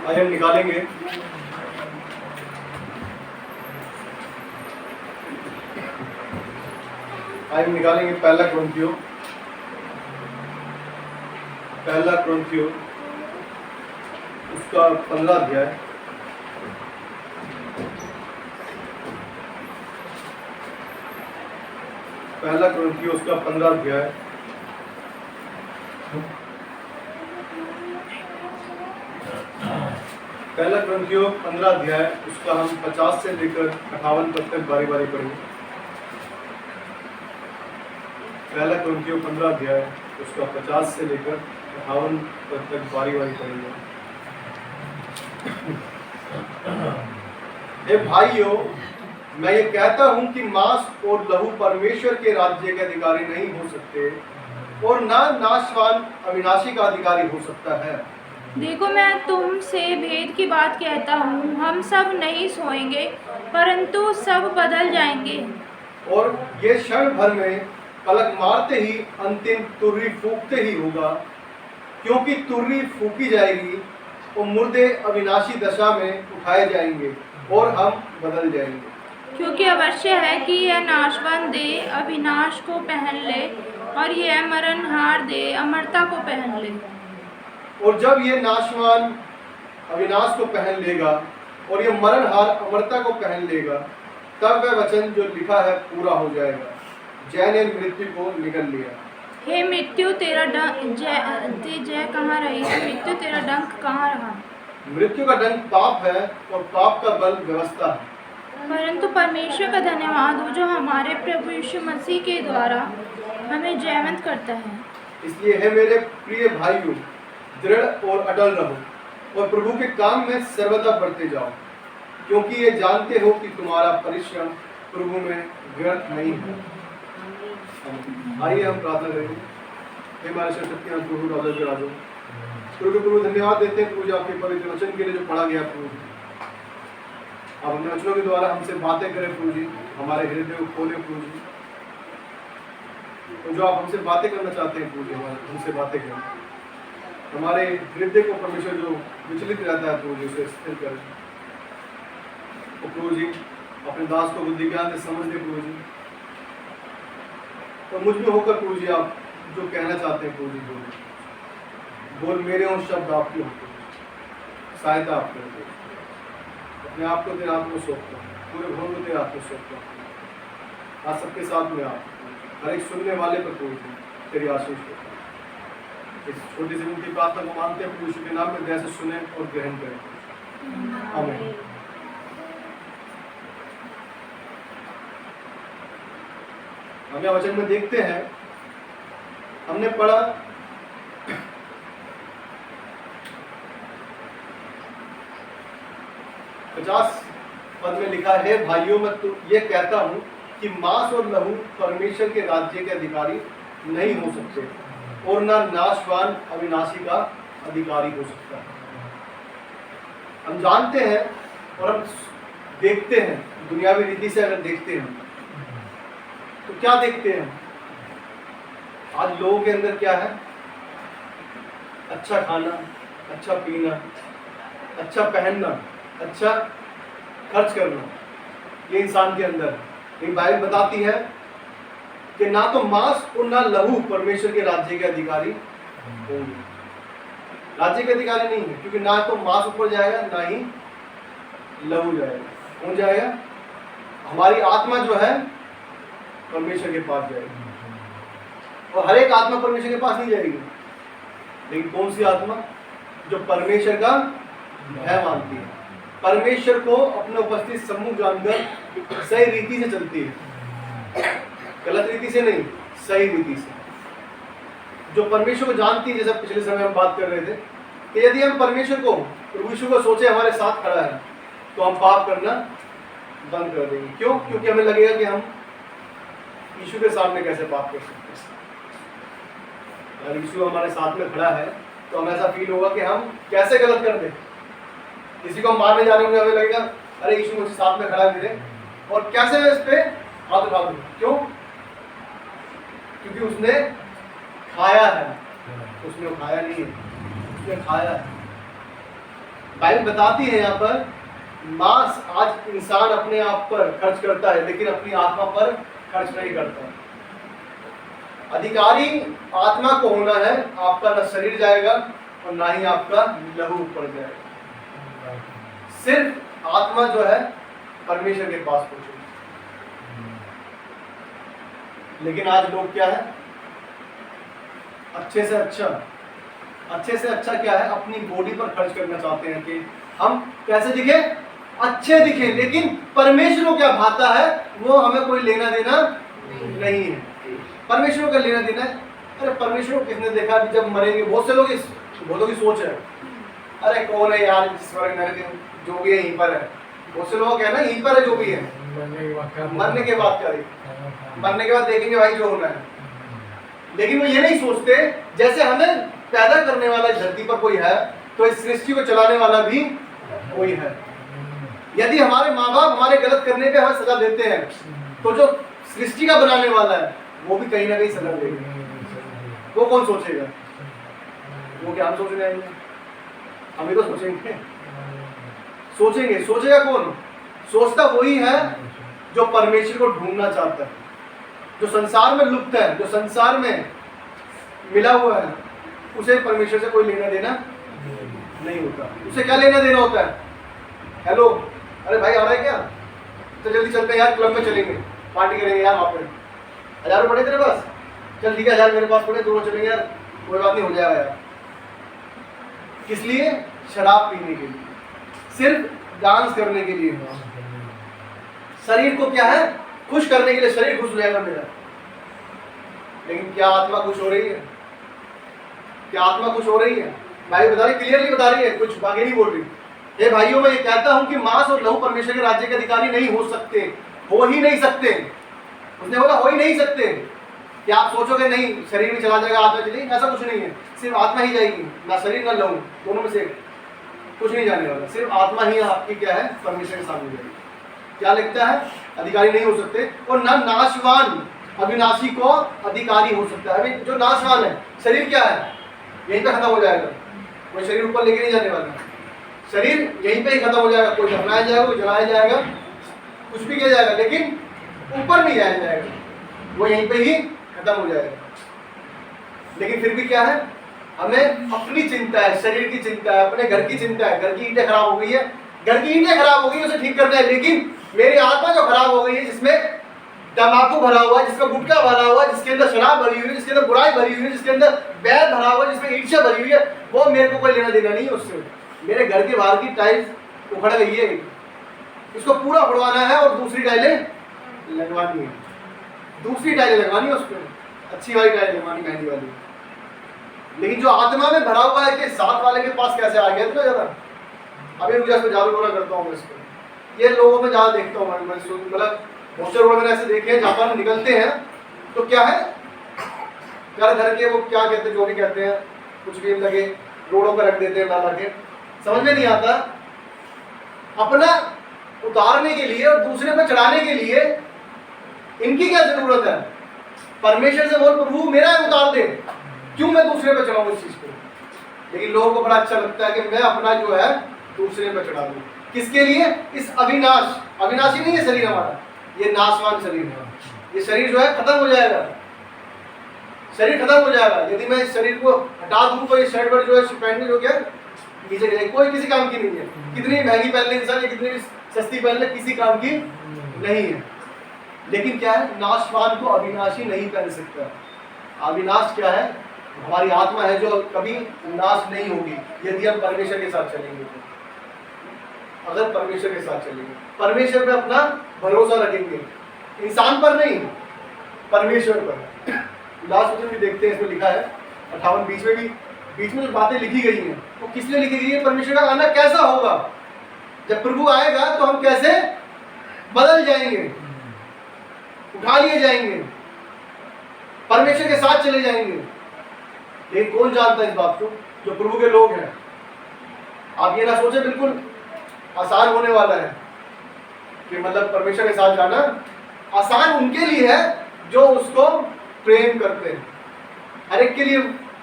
आज हम निकालेंगे पहला क्रंथियो उसका 15 अध्याय। पहला क्रंथियो उसका 15 अध्याय। पहला क्रंथियो 15 अध्याय उसका हम 50 से लेकर 58 पद तक बारी बारी पढ़ेंगे। पहला क्रंथियो 15 अध्याय उसका 50 से लेकर 58 पद तक बारी बारी पढ़ेंगे। हे भाइयों, मैं ये कहता हूं कि मांस और लहू परमेश्वर के राज्य के अधिकारी नहीं हो सकते और ना नाशवान अविनाशी का अधिकारी हो सकता है। देखो, मैं तुमसे भेद की बात कहता हूँ, हम सब नहीं सोएंगे परंतु सब बदल जाएंगे। और ये क्षण भर में पलक मारते ही अंतिम तुर्री फूंकते ही होगा, क्योंकि तुर्री फूंकी जाएगी और मुर्दे अविनाशी दशा में उठाए जाएंगे और हम बदल जाएंगे। क्योंकि अवश्य है कि यह नाशवान देह अविनाश को पहन ले और यह मरणहार देह अमरता को पहन ले। और जब ये नाशवान अविनाश को पहन लेगा और ये मरणहार अमरता को पहन लेगा, तब वह वचन जो लिखा है पूरा हो जाएगा, जय ने मृत्यु को निगल लिया। हे मृत्यु, तेरा जय कहाँ रही? मृत्यु, तेरा डंक कहाँ रहा? मृत्यु का डंक पाप है और पाप का बल व्यवस्था है। परंतु परमेश्वर का धन्यवाद हो जो हमारे प्रभु यीशु मसीह के द्वारा हमें जयवंत करता है। इसलिए है मेरे प्रिय भाइयों, दृढ़ और अटल रहो और प्रभु के काम में सर्वदा बढ़ते जाओ, क्योंकि ये जानते हो कि तुम्हारा परिश्रम प्रभु में व्यर्थ नहीं है। आइए हम प्रार्थना करेंगे। हे हमारे शक्ति प्रभु राजा के राजो, प्रभु धन्यवाद देते हैं प्रभु जी आपके पवित्र वचन के लिए जो पढ़ा गया प्रभु जी। आप अपने वचनों के द्वारा हमसे बातें करें प्रभु जी, हमारे हृदय को खोले प्रभु जी। तो जो आप हमसे बातें करना चाहते हैं प्रभु जी, हमसे बातें करें। हमारे हृदय को परमेश्वर जो विचलित रहता है प्रभु जी, उसे स्थिर करें। तो प्रभु जी अपने दास को बुद्धि ज्ञान से समझ दे प्रभु जी, और मुझ में होकर प्रभु जी आप जो कहना चाहते हैं प्रभु जी बोल मेरे और शब्द आपके होते, सहायता आपके होते। अपने आप को तेरे हाथ में सौंपता हूं, पूरे भवन को तेरे हाथ में सौंपता हूं। आज सबके साथ में आप हर एक सुनने वाले पर प्रभु जी तेरी आशीष हो। इस छोटी सी उनकी प्रार्थना को मानते हैं प्रभु यीशु के नाम में दया से सुने और ग्रहण करें। आमीन। हम यह वचन में देखते हैं, हमने पढ़ा 50 पद में लिखा है, भाइयों मैं तो ये कहता हूं कि मांस और लहू परमेश्वर के राज्य के अधिकारी नहीं हो सकते और ना नाशवान अविनाशी का अधिकारी हो सकता है। हम जानते हैं और हम देखते हैं, दुनियावी रीति से अगर देखते हैं तो क्या देखते हैं? आज लोगों के अंदर क्या है? अच्छा खाना, अच्छा पीना, अच्छा पहनना, अच्छा खर्च करना, ये इंसान के अंदर है। लेकिन बाइबल बताती है कि ना तो मांस और ना लहू परमेश्वर के राज्य के अधिकारी होंगे। राज्य के अधिकारी नहीं है, क्योंकि ना तो मांस ऊपर जाएगा ना ही लहू जाएगा। कौन जाएगा? हमारी आत्मा जो है परमेश्वर के पास जाएगी, और हर एक आत्मा परमेश्वर के पास नहीं जाएगी। लेकिन कौन सी आत्मा? जो परमेश्वर का भय मानती है, परमेश्वर को अपने उपस्थित सम्मुख जानकर सही रीति से चलती है, गलत रीति से नहीं, सही रीति से। जो परमेश्वर को जानती है, जैसा पिछले समय हम बात कर रहे थे कि यदि हम परमेश्वर को, प्रभु यीशु को सोचे हमारे साथ खड़ा है, तो हम पाप करना बंद कर देंगे। क्यों? क्योंकि हमें लगेगा कि हम यीशु के सामने कैसे पाप कर सकते हैं। अगर यीशु हमारे साथ में खड़ा है तो हमें ऐसा फील होगा कि हम कैसे गलत कर दें। किसी को मारने जाने होंगे, हमें लगेगा अरे यीशु मुझे साथ में खड़ा है मेरे, और कैसे मैं इस पे हाथ उठा दूं। क्यों? क्योंकि उसने खाया है, उसने खाया नहीं है, उसने खाया है। बाइबल बताती है यहाँ पर, मांस आज इंसान अपने आप पर खर्च करता है लेकिन अपनी आत्मा पर खर्च नहीं करता। अधिकारी आत्मा को होना है, आपका न शरीर जाएगा और ना ही आपका लहू ऊपर जाएगा। सिर्फ आत्मा जो है परमेश्वर के पास पहुंचेगी। लेकिन आज लोग क्या है, अच्छे से अच्छा क्या है, अपनी बॉडी पर खर्च करना चाहते हैं कि हम कैसे दिखे, अच्छे दिखे, लेकिन परमेश्वर को क्या भाता है वो हमें कोई लेना देना नहीं है। परमेश्वर का लेना देना है। अरे परमेश्वर को किसने देखा अभी जब मरेंगे? बहुत से लोग की सोच है, अरे कौन है यार स्वर्ग नरक जो भी है यहीं पर है। बहुत से लोग है ना यहीं पर है जो भी है, मरने के बाद क्या देखेंगे, मरने के बाद देखेंगे भाई जो होना है। लेकिन वो ये नहीं सोचते जैसे हमें पैदा करने वाला धरती पर कोई है तो इस सृष्टि को चलाने वाला भी कोई है। यदि हमारे माँ बाप हमारे गलत करने पे हमें सजा देते हैं तो जो सृष्टि का बनाने वाला है वो भी कहीं ना कहीं सजा देगा। वो कौन सोचेगा? वो क्या हम सोचने आएंगे? हम ही तो सोचेगा कौन? सोचता वही है जो परमेश्वर को ढूंढना चाहता है, जो संसार में लुप्त है, जो संसार में मिला हुआ है, उसे परमेश्वर से कोई लेना देना नहीं होता। उसे क्या लेना देना होता है? हेलो, अरे भाई आ रहा है क्या? तो जल्दी चलते हैं यार, क्लब में चलेंगे, पार्टी करेंगे यार वहाँ पे। 1000 रुपये पड़े तेरे पास? चल ठीक है, 1000 मेरे पास पड़े, दोनों चलेंगे यार, कोई बात नहीं, हो जाएगा यार। किस लिए? शराब पीने के लिए, सिर्फ डांस करने के लिए, शरीर को क्या है खुश करने के लिए। शरीर खुश हो जाएगा मेरा, लेकिन क्या आत्मा खुश हो रही है? क्या आत्मा खुश हो रही है? भाई बता रही, क्लियरली बता रही है, कुछ बाकी नहीं बोल रही। हे भाइयों, मैं ये कहता हूं कि मांस और लहू परमेश्वर के राज्य के अधिकारी नहीं हो सकते, हो ही नहीं सकते। उसने बोला हो ही नहीं सकते। क्या आप सोचोगे नहीं शरीर भी चला जाएगा आत्मा चलेगी? ऐसा कुछ नहीं है, सिर्फ आत्मा ही जाएगी, ना शरीर ना लहू, दोनों में से कुछ नहीं जाने वाला। सिर्फ आत्मा ही आपकी क्या है परमेश्वर के सामने जाएगी। क्या लिखता है? अधिकारी नहीं हो सकते, और ना नाशवान अविनाशी को अधिकारी हो सकता है। अभी जो नाशवान है शरीर क्या है, यहीं पे खत्म हो जाएगा, कोई शरीर ऊपर लेके नहीं जाने वाला। शरीर यहीं पे ही खत्म हो जाएगा, कोई दफनाया जाएगा, कोई जलाया जाएगा, कुछ भी किया जाएगा, लेकिन ऊपर नहीं जाया जाएगा, वो यहीं पे ही खत्म हो जाएगा। लेकिन फिर भी क्या है, हमें अपनी चिंता है, शरीर की चिंता है, अपने घर की चिंता है। घर की ईंटें खराब हो गई है, घर की ईंटें खराब हो गई, उसे ठीक करना है। लेकिन मेरी आत्मा जो खराब हो गई है, जिसमें तंबाकू भरा हुआ है, जिसमें गुटखा भरा हुआ है, जिसके अंदर शराब भरी हुई है, जिसके अंदर बुराई भरी हुई है, जिसके अंदर बैर भरा हुआ है, जिसमें ईर्ष्या भरी हुई है, वो मेरे को कोई लेना देना नहीं है उससे। मेरे घर के बाहर की टाइल्स उखड़ गई है, इसको पूरा उड़वाना है और दूसरी टाइलें लगवानी है, दूसरी टाइलें लगवानी है, उस पर अच्छी वाली टाइल लगवानी, मेहंदी वाली। लेकिन जो आत्मा में भरा हुआ है कि साथ वाले के पास कैसे आ गया इतना ज्यादा, अभी मुझे इस पर जादू टोना करता हूँ। इसको ये लोगों में ज्यादा देखता हूँ, मतलब बहुत से रोड मैंने ऐसे देखे हैं जहाँ पर निकलते हैं तो क्या है, घर के वो क्या कहते हैं, जो भी कहते हैं, कुछ भी लगे रोडों पर रख देते हैं ला के, समझ में नहीं आता। अपना उतारने के लिए और दूसरे पर चढ़ाने के लिए इनकी क्या जरूरत है? परमेश्वर से बोल प्रभु मेरा उतार दे, क्यों मैं दूसरे पर चढ़ाऊं इस चीज को? लेकिन लोगों को बड़ा अच्छा लगता है कि मैं अपना जो है दूसरे पर चढ़ा दूं। किसके लिए? इस अविनाशी नहीं है शरीर हमारा, ये नाशवान शरीर है। ये शरीर जो है खत्म हो जाएगा, शरीर खत्म हो जाएगा। यदि मैं इस शरीर को हटा दूं तो ये शर्ट पर जो है पैंट जो क्या नीचे गिरेगी, कोई किसी काम की नहीं है। कितनी महंगी पहन ले इंसान, कितनी भी सस्ती पहन ले, किसी काम की नहीं है। लेकिन क्या है, नाशवान को अविनाशी नहीं पहन सकता। अविनाश क्या है? हमारी आत्मा है जो कभी नाश नहीं होगी यदि हम परमेश्वर के साथ चलेंगे। तो अगर परमेश्वर के साथ चलेंगे, परमेश्वर पे अपना भरोसा रखेंगे, इंसान पर नहीं, परमेश्वर पर। लास्ट वचन भी देखते हैं, इसमें लिखा है 58 बीच में जो बातें लिखी गई हैं वो किस लिए लिखी गई है? परमेश्वर का आना कैसा होगा, जब प्रभु आएगा तो हम कैसे बदल जाएंगे, उठा लिए जाएंगे, परमेश्वर के साथ चले जाएंगे। लेकिन कौन जानता है इस बात को? जो प्रभु के लोग हैं। आप ये ना सोचे बिल्कुल आसान होने वाला है कि मतलब परमेश्वर के साथ जाना आसान उनके लिए है जो उसको प्रेम करते हैं, हर एक के लिए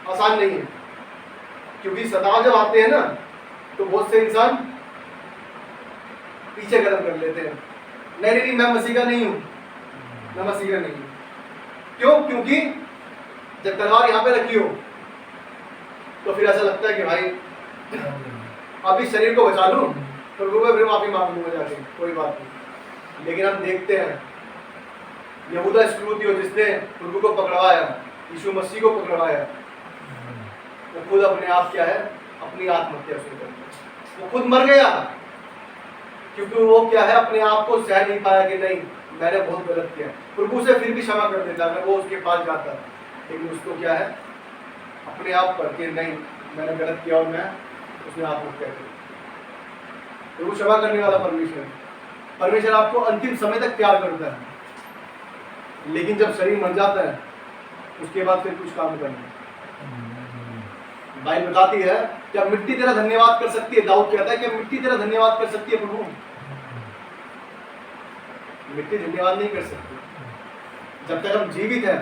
आसान नहीं है। क्योंकि सताव जब आते हैं ना तो बहुत से इंसान पीछे कदम कर लेते हैं, नहीं नहीं मैं मसीह का नहीं हूँ, मैं मसीह का नहीं हूँ। क्यों? क्योंकि जब तलवार यहाँ पे रखी हो तो फिर ऐसा लगता है कि भाई अभी शरीर को बचा लूँ तो प्रभु फिर माफी मांग लूंगा जाके, कोई बात नहीं। लेकिन हम देखते हैं यहूदा इस्करियोती जिसने प्रभु को पकड़वाया, यीशु मसीह को पकड़वाया, वो खुद अपने आप क्या है, अपनी आत्महत्या शुरू कर दी। वो खुद मर गया क्योंकि वो क्या है, अपने आप को सह नहीं पाया कि नहीं मैंने बहुत गलत किया। प्रभु से फिर भी क्षमा कर देता, अगर वो उसके पास जाता, लेकिन उसको क्या है, अपने आप पर कि नहीं मैंने गलत किया और मैं उसने आत्महत्या की। प्रभु क्षमा करने वाला परमेश्वर, परमेश्वर आपको अंतिम समय तक प्यार करता है, लेकिन जब शरीर मर जाता है उसके बाद फिर कुछ काम करना है। बाइबल बताती है कि अब मिट्टी तेरा धन्यवाद कर सकती है। दाऊद कहता है कि मिट्टी तेरा धन्यवाद कर सकती है प्रभु, मिट्टी धन्यवाद नहीं कर सकती। जब तक हम जीवित हैं,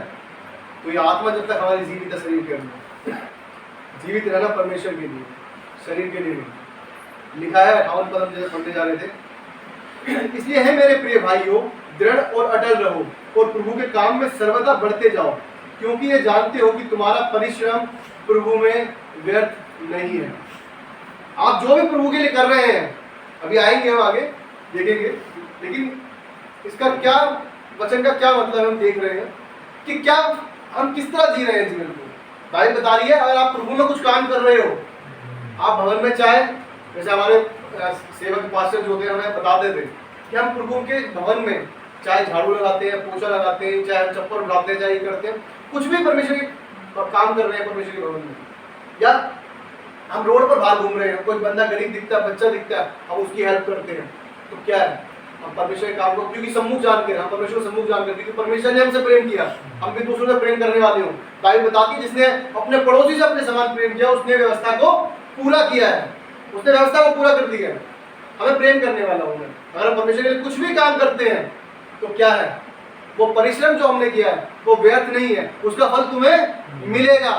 तो ये आत्मा जब तक हमारी जीवित है शरीर के अंदर, जीवित रहना परमेश्वर के लिए, शरीर के लिए नहीं। लिखा है 58 पद हम जैसे पढ़ने जा रहे थे, इसलिए है मेरे प्रिय भाइयों दृढ़ और अटल रहो और प्रभु के काम में सर्वदा बढ़ते जाओ, क्योंकि ये जानते हो कि तुम्हारा परिश्रम प्रभु में व्यर्थ नहीं है। आप जो भी प्रभु के लिए कर रहे हैं, अभी आएंगे हम आगे देखेंगे, लेकिन इसका क्या वचन का क्या मतलब हम देख रहे हैं कि क्या हम किस तरह जी रहे हैं जीवन को। बाइबल बता रही है अगर आप प्रभु में कुछ काम कर रहे हो, आप भवन में चाहे, जैसे हमारे सेवक पास्टर जो होते हैं हमें बताते थे कि हम प्रभु के भवन में चाहे झाड़ू लगाते हैं, पोछा लगाते हैं, चाहे हम चप्पल उठाते हैं, चाहे ये करते हैं, कुछ भी परमेश्वर के काम कर रहे हैं परमेश्वर के भवन में, या हम रोड पर बाहर घूम रहे हैं, कोई बंदा गरीब दिखता है, बच्चा दिखता है, हम उसकी हेल्प करते हैं, तो क्या है, हम परमेश्वर के काम को, क्योंकि सम्मुख जान के, हम परमेश्वर को सम्मुख जान करते, क्योंकि परमेश्वर ने हमसे प्रेम किया, हम भी दूसरों से प्रेम करने वाले हो। बाइबल बताती है जिसने अपने पड़ोसी से अपने समान प्रेम किया उसने व्यवस्था को पूरा किया है, उसने व्यवस्था को पूरा कर दिया है। हमें प्रेम करने वाला हूँ मैं। अगर हम परमेश्वर के लिए कुछ भी काम करते हैं तो क्या है, वो परिश्रम जो हमने किया है वो व्यर्थ नहीं है, उसका फल तुम्हें मिलेगा।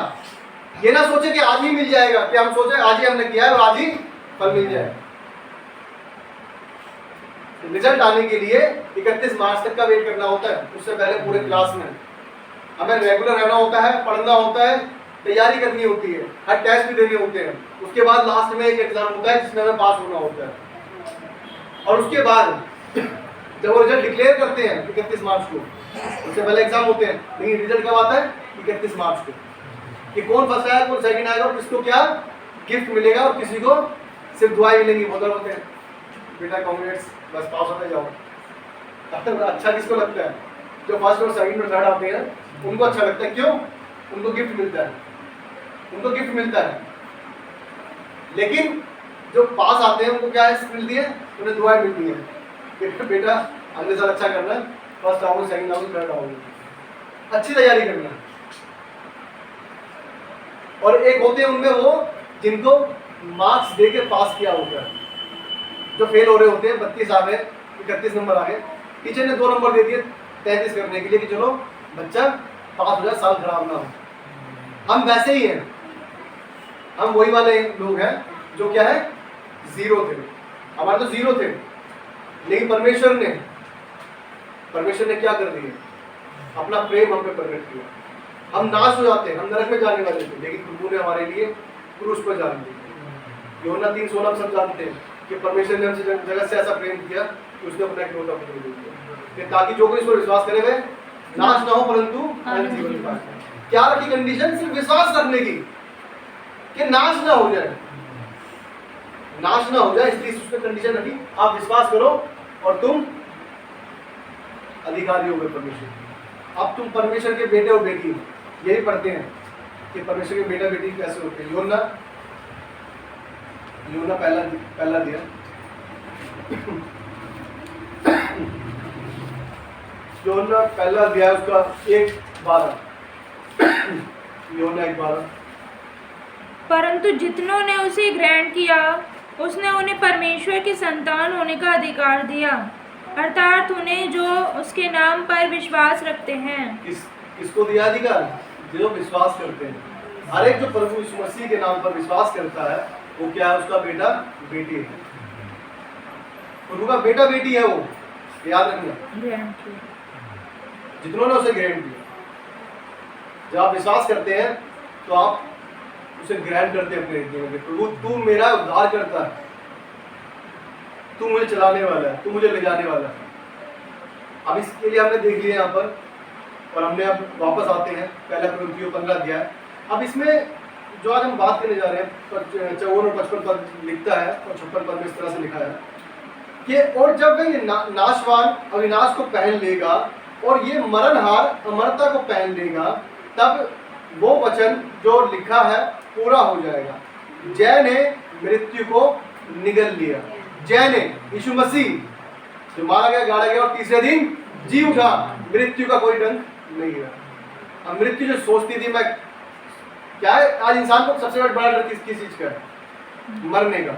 ये ना सोचे कि आज ही मिल जाएगा, कि हम सोचे आज ही हमने किया है और आज ही फल मिल जाए। रिजल्ट आने के लिए 31 मार्च तक का वेट करना होता है, उससे पहले पूरे क्लास में हमें रेगुलर रहना होता है, पढ़ना होता है, तैयारी करनी होती है, हर टेस्ट भी देने होते हैं। उसके बाद लास्ट में एक एग्जाम होता है जिसमें हमें पास होना होता है, और उसके बाद जब वो रिजल्ट डिक्लेयर करते हैं 31 मार्च को, उससे पहले एग्जाम होते हैं, लेकिन रिजल्ट कब आता है 31 मार्च को, कि कौन फर्स्ट आएगा कौन सेकंड आएगा और किसको क्या गिफ्ट मिलेगा और किसी को सिर्फ दुआएं मिलेंगी। बहुत होते हैं बेटा कांग्रेट्स, बस पास होते जाओ। अच्छा किसको लगता है, जो फर्स्ट और सेकंड और थर्ड आते हैं उनको अच्छा लगता है, क्यों, उनको गिफ्ट मिलता है, उनको गिफ्ट मिलता है। लेकिन जो पास आते हैं उनको क्या है मिलती है, उन्हें दुआएं मिलती है, बेटा अगले साल अच्छा करना, फर्स्ट आओगे, सेकंड आओगे, थर्ड आओगे, अच्छी तैयारी करना। और एक होते हैं उनमें वो जिनको मार्क्स देके पास किया होता है, जो फेल हो रहे होते हैं, 32 आ गए, 31 नंबर आ गए, टीचर ने 2 नंबर दे दिए 33 करने के लिए कि चलो बच्चा पास हो जाए, साल खराब ना हो। हम वैसे ही हैं, हम वही वाले लोग हैं जो क्या है जीरो थे, हमारे तो जीरो थे, लेकिन परमेश्वर ने क्या कर दिया, अपना प्रेम हम पे प्रकट किया। हम नाश हो जाते हैं, हम नरक में जाने वाले थे, लेकिन प्रभु ने हमारे लिए क्रूस पर जान दिया। यूहन्ना 3:16 सब जानते हैं कि परमेश्वर ने हमसे जगत से ऐसा प्रेम किया कि उसने अपना इकलौता पुत्र दे दिया, ताकि जो कोई इस पर विश्वास करे वे नाश ना हो परंतु अनंत जीवन पाए। क्या रखी कंडीशन, सिर्फ विश्वास करने की, कि नाश ना हो जाए, नाश ना हो जाए, इसलिए उसने कंडीशन रखी, आप विश्वास करो और तुम अधिकारी हो गए परमेश्वर। अब तुम परमेश्वर के बेटे और बेटी हो। यही पढ़ते हैं कि परमेश्वर के बेटा बेटी कैसे होते हैं। यूहन्ना पहला दिया यूहन्ना पहला अध्याय उसका 1:12, यूहन्ना 1:12, परंतु जितनों ने उसे ग्रहण किया उसने उन्हें परमेश्वर के संतान होने का अधिकार दिया, अर्थात उन्हें जो उसके नाम पर विश्वास रखते हैं। किसको दिया अधिकार, जो विश्वास करते हैं। हर एक जो प्रभु यीशु मसीह के नाम पर विश्वास करता है वो क्या है, उसका बेटा बेटी है। प्रभु का बेटा बेटी है वो, याद रखना, ग्रहण किया। जितनों ने उसे ग्रहण किया। जब आप विश्वास करते हैं तो आप उसे ग्रहण करते हैं अपने जीवन में। प्रभु तू मेरा उद्धार करता है, तू मुझे चलाने वाला है, तू मुझे ले जाने वाला है। अब इसके लिए हमने देख लिया यहाँ पर, और हमने अब वापस आते हैं पहला कुरिन्थियों 15 अध्याय। अब इसमें जो आज हम बात करने जा रहे हैं 54 और 55 पद लिखता है, और 56 पद में इस तरह से लिखा है कि और जब वह नाशवान अविनाश को पहन लेगा और ये मरणहार अमरता को पहन लेगा, तब वो वचन जो लिखा है पूरा हो जाएगा, जय ने मृत्यु को निगल लिया। जय ने, यीशु मसीह जो मारा गया, गाड़ा गया और तीसरे दिन जी उठा, मृत्यु का कोई डंक नहीं रहा। अब मृत्यु जो सोचती थी मैं क्या है, आज इंसान को सबसे बड़ा डर किस चीज का है? मरने का,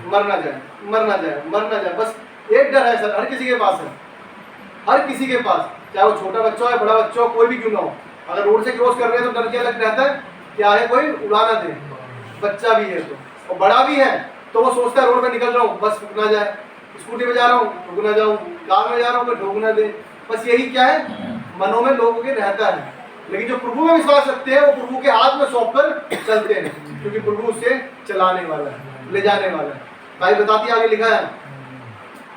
मरना जाए, मरना जाए, मरना जाए। बस एक डर है सर, हर किसी के पास है, हर किसी के पास, चाहे वो छोटा बच्चा हो या बड़ा बच्चा हो, कोई भी क्यों ना हो। अगर रोड से क्रॉस कर रहे हैं तो डर क्या लग रहता है, क्या है कोई उड़ा ना दे। बच्चा भी है तो, और बड़ा भी है तो वो सोचता है रोड पे निकल रहा हूँ बस रुक ना जाए, स्कूटी पे जा रहा हूँ रुक ना जाऊँ, कार में जा रहा हूँ कोई ठोक ना दे। बस यही क्या है, मनों में लोगों के रहता है। लेकिन जो प्रभु में विश्वास रखते हैं वो प्रभु के हाथ में सौंप कर चलते हैं, क्योंकि प्रभु उसे चलाने वाला है, ले जाने वाला है। भाई बताती आगे लिखा है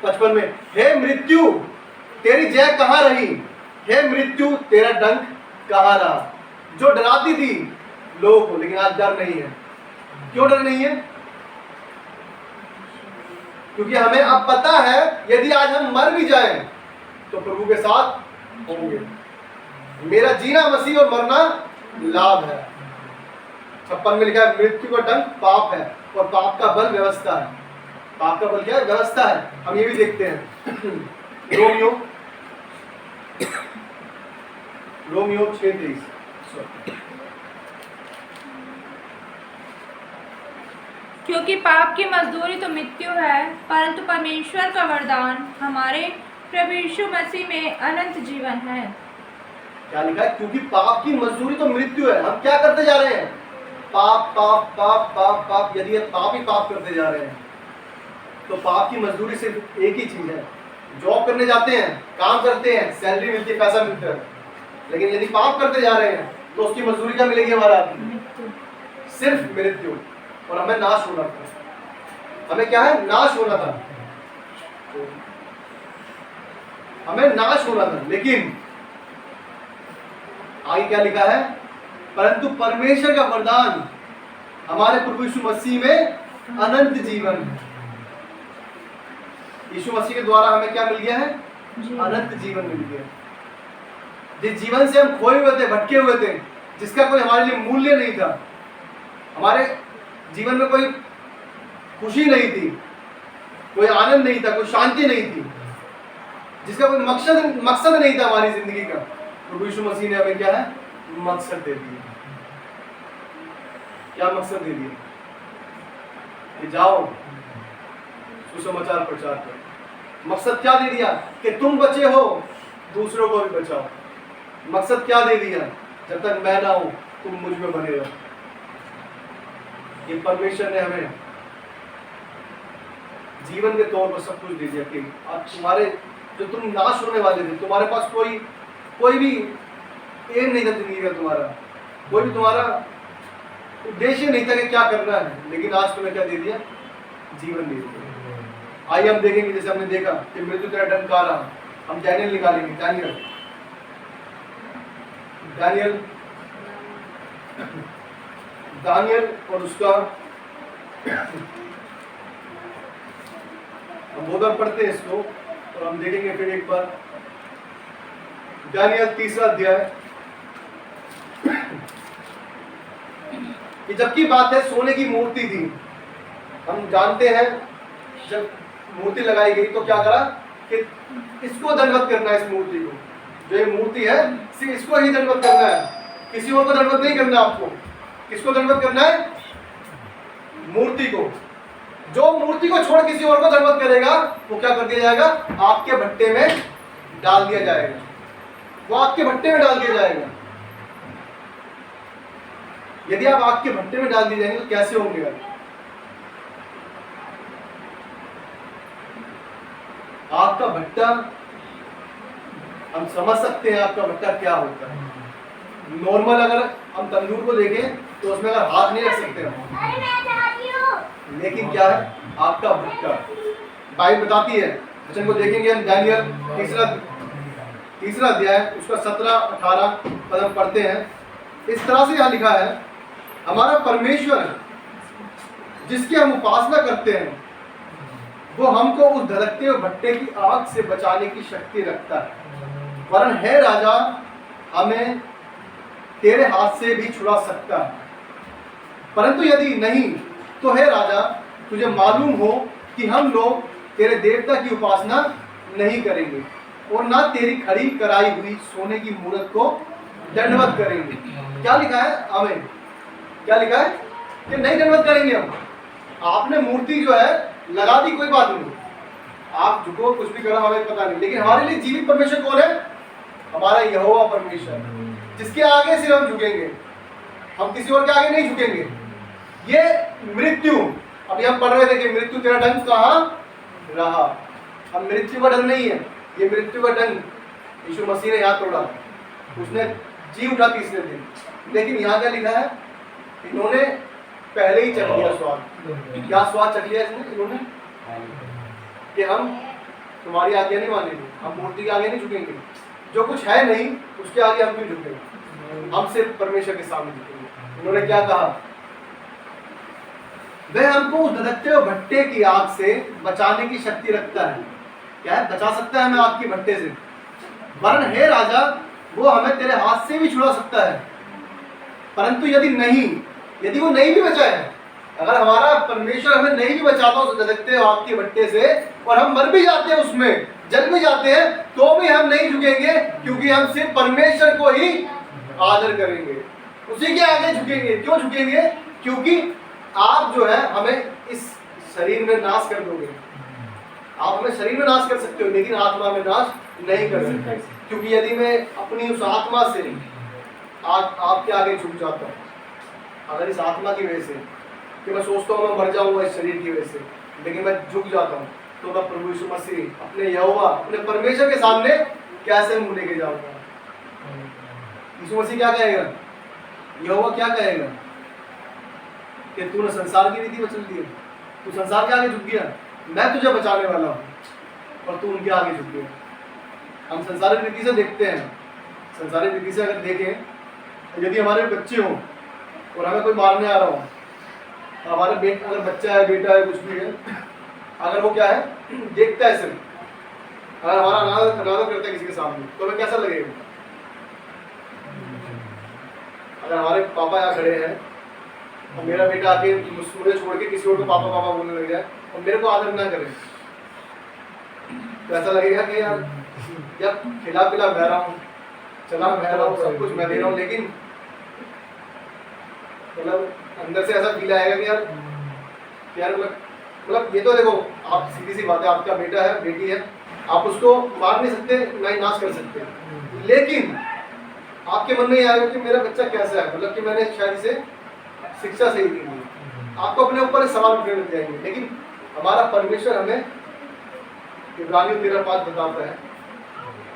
55 में, हे मृत्यु तेरी जय कहाँ रही, हे मृत्यु तेरा डंक कहाँ रहा। जो डराती थी लोगों को, लेकिन आज डर नहीं है। क्यों डर नहीं है? क्योंकि हमें अब पता है यदि आज हम मर भी जाएं तो प्रभु के साथ होंगे। मेरा जीना मसीह और मरना लाभ है। 56 में लिखा है, मृत्यु का डंक पाप है और पाप का बल व्यवस्था है। पाप का बल क्या है? व्यवस्था है। हम ये भी देखते हैं रोमियो 6:23। क्योंकि पाप की मजदूरी तो मृत्यु है, परंतु परमेश्वर का वरदान हमारे प्रभु यीशु मसीह में अनंत जीवन है। क्या लिखा है? क्योंकि पाप की मजदूरी तो मृत्यु है। हम क्या करते जा रहे हैं? पाप पाप पाप पाप पाप। यदि पाप ही पाप करते जा रहे हैं तो पाप की मजदूरी सिर्फ एक ही चीज है। जॉब करने जाते हैं, काम करते हैं, सैलरी मिलती है, पैसा मिलता है, लेकिन यदि पाप करते जा रहे हैं तो उसकी मजदूरी क्या मिलेगी हमारा? सिर्फ मृत्यु। और हमें नाश होना था। हमें क्या है? नाश होना था। हमें नाश होना था। लेकिन आगे क्या लिखा है? परंतु परमेश्वर का वरदान हमारे प्रभु यीशु मसीह में अनंत जीवन है। यीशु मसीह के द्वारा हमें क्या मिल गया है? अनंत जीवन मिल गया। जिस जीवन से हम खोए हुए थे, भटके हुए थे, जिसका कोई हमारे लिए मूल्य नहीं था, हमारे जीवन में कोई खुशी नहीं थी, कोई आनंद नहीं था, कोई शांति नहीं थी, जिसका कोई मकसद नहीं था हमारी जिंदगी का, प्रभु यीशु मसीह ने हमें क्या है? मकसद दे दिया। क्या मकसद दे दिया? कि जाओ सुसमाचार प्रचार करो। मकसद क्या दे दिया? कि तुम बचे हो, दूसरों को भी बचाओ। मकसद क्या दे दिया? जब तक मैं ना हूं तुम मुझ में बने रहो। ये परमेश्वर ने हमें जीवन के तौर पर सब कुछ दे दिया कि अब तुम्हारे जो तुम नाश होने वाले थे, तुम्हारे पास कोई भी एम नहीं था जिंदगी का, तुम्हारा कोई भी तुम्हारा उद्देश्य नहीं था कि क्या करना है, लेकिन आज तुम्हें क्या दे दिया? जीवन दे दिया। आइए हम देखेंगे, जैसे हमने देखा कि मृत्यु तेरा डंक आ रहा, हम डैनियल निकालेंगे। दानियल और उसका हम बहुत बार पढ़ते हैं इसको, और हम देखेंगे फिर एक बार। दानियल 3 अध्याय। ये जबकि बात है सोने की मूर्ति थी। हम जानते हैं जब मूर्ति लगाई गई तो क्या करा कि इसको दंडवत करना है। इस मूर्ति को, जो ये मूर्ति है सिर्फ इसको ही दंडवत करना है, किसी और को दंडवत नहीं करना। आपको किसको दंडवत करना है? मूर्ति को। जो मूर्ति को छोड़ किसी और को दंडवत करेगा वो क्या कर दिया जाएगा? आपके भट्टे में डाल दिया जाएगा। वो आपके भट्टे में डाल दिया जाएगा। यदि आप आग के भट्टे में डाल दिए जाएंगे तो कैसे होंगे आप? आग का भट्टा, हम समझ सकते हैं आग का भट्टा क्या होता है। नॉर्मल अगर हम तंदूर को देखें तो उसमें अगर हाथ नहीं रख सकते हम, लेकिन क्या है आग का भट्टा। बाइबल बताती है, वचन को देखेंगे हम, दानियल तीसरा अध्याय उसका 17-18 पद हम पढ़ते हैं। इस तरह से यहाँ लिखा है, हमारा परमेश्वर जिसकी हम उपासना करते हैं वो हमको उस धधकते हुए भट्टे की आग से बचाने की शक्ति रखता है। वरन है राजा, हमें तेरे हाथ से भी छुड़ा सकता है, परंतु यदि नहीं तो है राजा, तुझे मालूम हो कि हम लोग तेरे देवता की उपासना नहीं करेंगे और ना तेरी खड़ी कराई हुई सोने की मूरत को दंडवत करेंगे। क्या लिखा है? आमीन। क्या लिखा है कि नहीं दंडवत करेंगे हम। आपने मूर्ति जो है लगा दी, कोई बात नहीं, आप झुको कुछ भी करो, हमें पता नहीं, लेकिन हमारे लिए जीवित परमेश्वर कौन है? हमारा यहोवा परमेश्वर, जिसके आगे सिर्फ हम झुकेंगे, हम किसी और के आगे नहीं झुकेंगे। ये मृत्यु, अभी हम पढ़ रहे थे कि मृत्यु तेरा डंक कहाँ रहा। अब मृत्यु का डंक नहीं है, ये मृत्यु का डंक यीशु मसीह ने यहाँ तोड़ा, उसने जी उठा तीसरे दिन। लेकिन यहाँ क्या लिखा है? इन्होंने पहले ही चख लिया स्वाद। क्या स्वाद चख लिया इसने इन्होंने? कि हम तुम्हारी आज्ञा नहीं मानेंगे, हम मूर्ति के आगे नहीं झुकेंगे, जो कुछ है नहीं उसके आगे हम क्यों झुकेंगे, हम सिर्फ परमेश्वर के सामने झुकेंगे। उन्होंने क्या कहा? वह हमको उस धधकते हुए भट्टे की आग से बचाने की शक्ति रखता है। क्या है? बचा सकता है हमें आग की भट्टे से। वरन हे राजा, वो हमें तेरे हाथ से भी छुड़ा सकता है, परंतु यदि वो नहीं भी बचाए, अगर हमारा परमेश्वर हमें नहीं भी बचाता उस धधकते हुए आग के भट्टे से, और हम मर भी जाते हैं उसमें, जल भी जाते हैं, तो भी हम नहीं झुकेंगे, क्योंकि हम सिर्फ परमेश्वर को ही आदर करेंगे, उसी के आगे झुकेंगे। क्यों झुकेंगे? क्योंकि आप जो है हमें इस शरीर में नाश कर दोगे। आप हमें शरीर में नाश कर सकते हो, लेकिन आत्मा में नाश नहीं कर सकते। क्योंकि यदि मैं अपनी उस आत्मा से आपके आगे झुक जाता हूँ, अगर इस आत्मा की वजह से कि मैं सोचता हूँ मैं मर जाऊंगा इस शरीर की वजह से, लेकिन मैं झुक जाता हूँ, तो मैं प्रभु यीशु मसीह अपने यहोवा अपने परमेश्वर के सामने कैसे मुंह लेके जाऊंगा? यीशु मसीह क्या कहेगा? यहोवा क्या कहेगा? कि तूने संसार की रीति बदल दी है, तू संसार के आगे झुक गया, मैं तुझे बचाने वाला हूँ, और तू उनके आगे झुक गया। हम संसारिक रीति से देखते हैं, संसारिक रीति से अगर देखें, यदि हमारे बच्चे हों और हमें कोई मारने आ रहा हो, हमारा अगर बच्चा है, बेटा है, कुछ भी है, अगर वो क्या है देखता है सिर्फ, अगर हमारा अनादर करता है किसी के सामने, तो हमें कैसा लगेगा? अगर हमारे पापा यहाँ खड़े हैं और मेरा बेटा आके मुझे छोड़ के किसी और को पापा पापा बोलने लग जाए और मेरे को आदर ना करे, तो ऐसा लगेगा कि यार खिला पिला बह रहा हूँ, चला बह रहा हूँ, सब कुछ मैं दे रहा हूँ, लेकिन मतलब अंदर से ऐसा फील आएगा कि यार मतलब ये तो देखो, आप सीधी सी बात है, आपका बेटा है, बेटी है, आप उसको मार नहीं सकते, ना ही नाश कर सकते, लेकिन आपके मन में ये आएगा कि मेरा बच्चा कैसा है, मतलब कि मैंने शायद इसे शिक्षा सही दी है। आपको अपने ऊपर सवाल उठने लग जाएंगे। लेकिन हमारा परमेश्वर हमें इब्रानियों 13:5 बताता है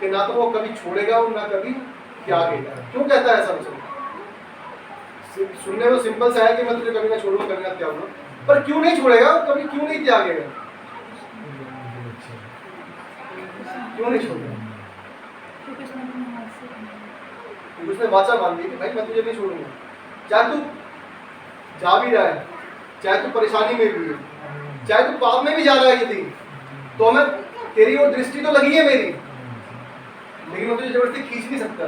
कि ना तो वो कभी छोड़ेगा और ना कभी त्यागेगा। क्यों कहता है ऐसा वचन? सुनने में सिंपल सा है कि मैं तुझे कभी ना छोड़ूंगा, कभी ना त्यागूंगा, पर क्यों नहीं छोड़ेगा, कभी क्यों नहीं त्यागेगा, क्यों नहीं छोड़ेगा? उसने वाचा मान दी कि भाई मैं तुझे नहीं छोड़ूंगा, चाहे तू जा भी रहा है, चाहे तू परेशानी में भी है, चाहे तू पाप में भी जा रहा है, यदि तो मैं तेरी ओर दृष्टि तो लगी है मेरी, लेकिन मैं तुझे जबरदस्ती खींच नहीं सकता।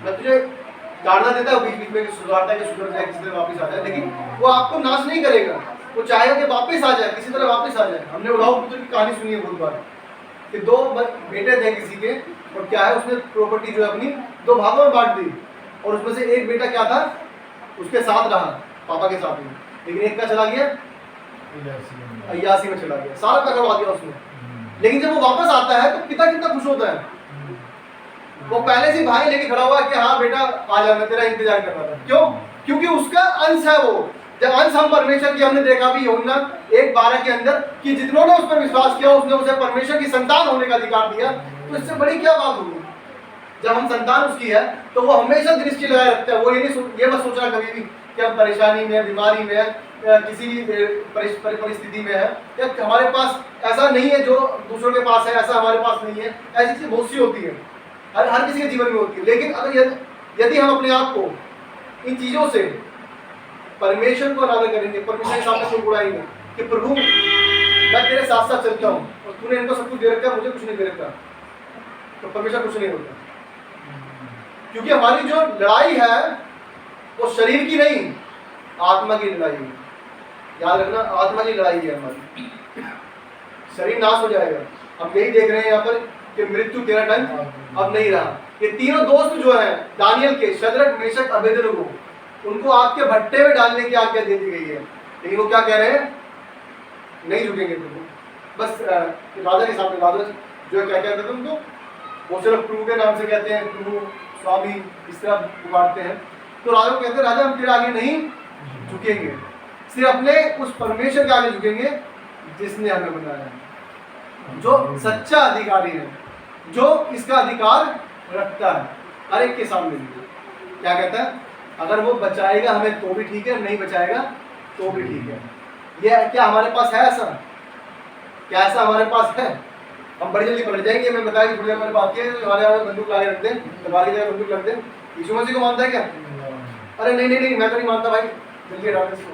मैं तुझे डांटना देता है, बीच बीच में सुधारता है कि सुधर जाए, किसी तरह वापस आ जाए, लेकिन वो आपको नाश नहीं करेगा। वो चाहेगा कि वापस आ जाए, किसी तरह वापस आ जाए। हमने उड़ाऊ पुत्र की कहानी सुनी है बहुत बार कि 2 बेटे थे किसी के, और क्या है उसने प्रॉपर्टी जो है अपनी 2 भागों में बांट दी, और उसमें से एक बेटा क्या था, उसके साथ रहा, पापा के साथ में, लेकिन एक का चला गया अय्यासी में चला गया, सारा का करवा दिया उसने। लेकिन जब वो वापस आता है तो पिता कितना खुश होता है, वो पहले से भाई लेके खड़ा हुआ है कि हाँ बेटा आ जा, मैं तेरा इंतजार कर रहा था। क्यों? क्योंकि उसका अंश है, जब अंश हम परमेश्वर की हमने देखा भी यूहन्ना 1:12 के अंदर कि जितनों ने उस पर विश्वास किया उसने उसे परमेश्वर की संतान होने का अधिकार दिया, तो इससे बड़ी क्या बात होगी। जब हम संतान उसकी है तो वो हमेशा दृष्टि लगाए रखता है। वो ये मत सोचना कभी भी कि हम परेशानी में, बीमारी में, किसी भी परिस्थिति में है, या हमारे पास ऐसा नहीं है जो दूसरों के पास है, ऐसा हमारे पास नहीं है। ऐसी चीज बहुत सी होती है, हर किसी के जीवन में होती है। लेकिन अगर यदि हम अपने आप को इन चीजों से परमेश्वर को अनादर करेंगे, परमेश्वर के सामने कोई बुराई नहीं कि प्रभु मैं तेरे साथ साथ चलता हूँ और तूने इनको सब कुछ दे रखा, मुझे कुछ नहीं दे रखा, तो परमेश्वर कुछ नहीं होता। क्योंकि हमारी जो लड़ाई है वो शरीर की नहीं, आत्मा की लड़ाई है। याद रखना, आत्मा की लड़ाई है हमारी। शरीर नाश हो जाएगा। हम यही देख रहे हैं यहाँ पर कि मृत्यु तेरा टाइम अब नहीं रहा। ये तीनों दोस्त जो हैं दानियल के, शद्रक, मेशक, अबेदनगो, उनको आग के भट्टे में डालने की आज्ञा दे दी गई है। लेकिन वो क्या कह रहे हैं? नहीं झुकेंगे प्रभु। बस राजा के सामने, राजा जो है क्या कहते थे उनको, वो सिर्फ प्रभु के नाम से कहते हैं, प्रभु, स्वामी, इस तरह पुकारते हैं। तो राजा को कहते हैं राजा हम तेरे आगे नहीं झुकेंगे, सिर्फ अपने उस परमेश्वर के आगे झुकेंगे जिसने हमें बनाया है, जो सच्चा अधिकारी है, जो इसका अधिकार रखता है हर एक के सामने। क्या कहता है? अगर वो बचाएगा हमें तो भी ठीक है, नहीं बचाएगा तो भी ठीक है। ये क्या हमारे पास है ऐसा? क्या ऐसा हमारे पास है? हम बड़ी जल्दी पलट जाएंगे। मैं बताया कि थोड़ी देर मैंने बात की है, हमारे यहाँ बंदूक लाके रख दें, तलवार की जगह बंदूक रख दें। यीशु मसीह को मानता है क्या? अरे नहीं नहीं नहीं, मैं तो नहीं मानता भाई, जल्दी हटा दे इसको।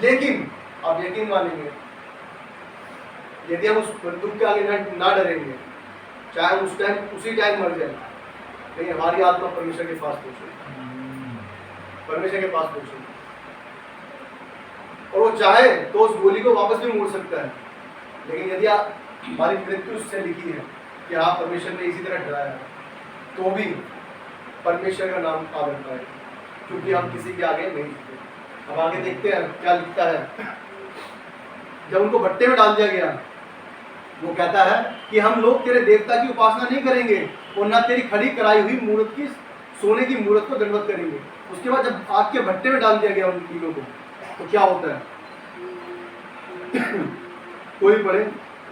लेकिन आप यकीन मानेंगे, यदि हम उस बंदूक के आगे ना डरेंगे, चाहे हम उस टाइम उसी टाइम मर जाए, नहीं, हमारी आत्मा परमेश्वर के पास पहुंचे, परमेश्वर के पास पहुंचे, और वो चाहे तो उस गोली को वापस भी मोड़ सकता है। लेकिन यदि हमारी मृत्यु उससे लिखी है कि हाँ परमेश्वर ने इसी तरह डराया है, तो भी परमेश्वर का नाम आदर पाए, क्योंकि हम किसी के आगे नहीं झुके। अब आगे देखते हैं क्या लिखता है। जब उनको भट्टे में डाल दिया गया, वो कहता है कि हम लोग तेरे देवता की उपासना नहीं करेंगे और ना तेरी खड़ी कराई हुई मूर्त की, सोने की मूर्त को दंडवत करेंगे। उसके बाद जब आग के भट्टे में डाल दिया गया उन तीनों को, तो क्या होता है? कोई पढ़े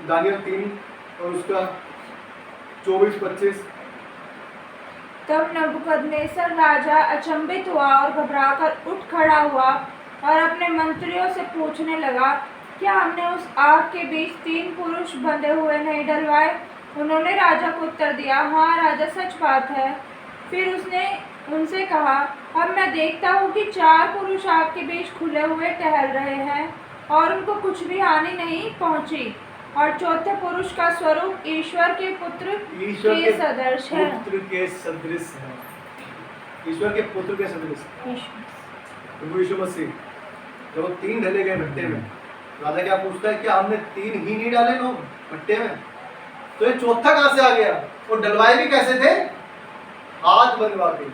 दानियल 3 और उसका 24-25। तब नबूकदनेस्सर राजा अचंभित हुआ और घबराकर उठ खड़ा हुआ और अपने मंत्रियों से पूछने लगा, क्या हमने उस आग के बीच 3 पुरुष बंधे हुए नहीं डलवाए? उन्होंने राजा को उत्तर दिया, हाँ राजा, सच बात है। फिर उसने उनसे कहा, अब मैं देखता हूँ कि 4 पुरुष आग के बीच खुले हुए टहल रहे हैं और उनको कुछ भी हानि नहीं पहुँची, और चौथे पुरुष का स्वरूप ईश्वर के पुत्र के सदृश है। पुत्र के सदृश है, ईश्वर के पुत्र के सदृश। प्रभु यीशु मसीह जब 3 ढले गए भट्टे में, राजा क्या पूछता है, क्या हमने 3 ही नहीं डाले लोग भट्टे में? तो ये चौथा कहां से आ गया? और डलवाए भी कैसे थे? हाथ बनवा के।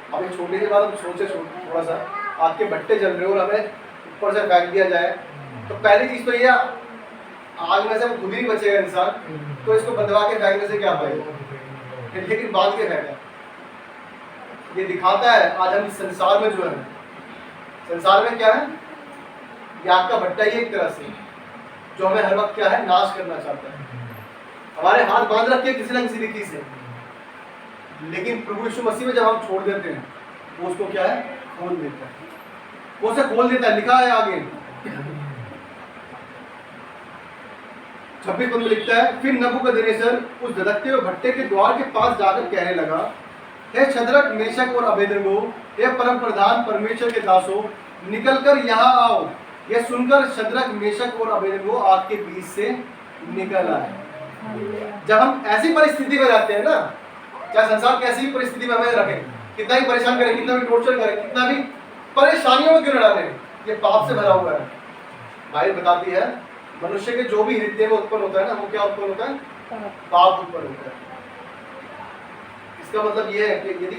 अब ये छोड़ने के बाद हम सोचे थोड़ा सा, आग के भट्टे जल रहे हो और हमें ऊपर से फेंक दिया जाए, तो पहली चीज तो ये, आग में से वो खुद ही बचेगा इंसान, तो इसको बंधवा के फेंकने से क्या फायदा? लेकिन बात के फेंका, ये दिखाता है आज हम इस संसार में जो है, संसार में क्या है? ये आग का भट्टा ही एक तरह से, जो हमें हर वक्त क्या है, नाश करना चाहता है। हमारे हाथ बांध रखे किसी न किसी रीति से, लेकिन प्रभु यीशु मसीह में जब हम छोड़ देते हैं, वो उसको क्या है, खोल देता है, वो उसे खोल देता है। लिखा है आगे 26 पद में लिखता है, फिर नबूकदनेस्सर उस धधकते हुए भट्टे के द्वार के पास जाकर कहने लगा, हे शद्रक, मेशक और अबेदनगो, हे परम प्रधान परमेश्वर के दासों, निकलकर यहाँ आओ। यह सुनकर शद्रक, मेशक और अबेदनगो आग के बीच से निकल आए। जब हम ऐसी परिस्थिति में रहते हैं ना, चाहे संसार कैसी भी परिस्थिति में हमें रखे, कितना ही परेशान करें, कितना भी टॉर्चर करें, कितना भी परेशानियों में क्यों न डालें, ये पाप से भरा हुआ है। बाइबल बताती है मनुष्य के जो भी हृदय में उत्पन्न होता है ना, वो क्या उत्पन्न होता है? पाप उत्पन्न होता है। इसका मतलब ये है कि यदि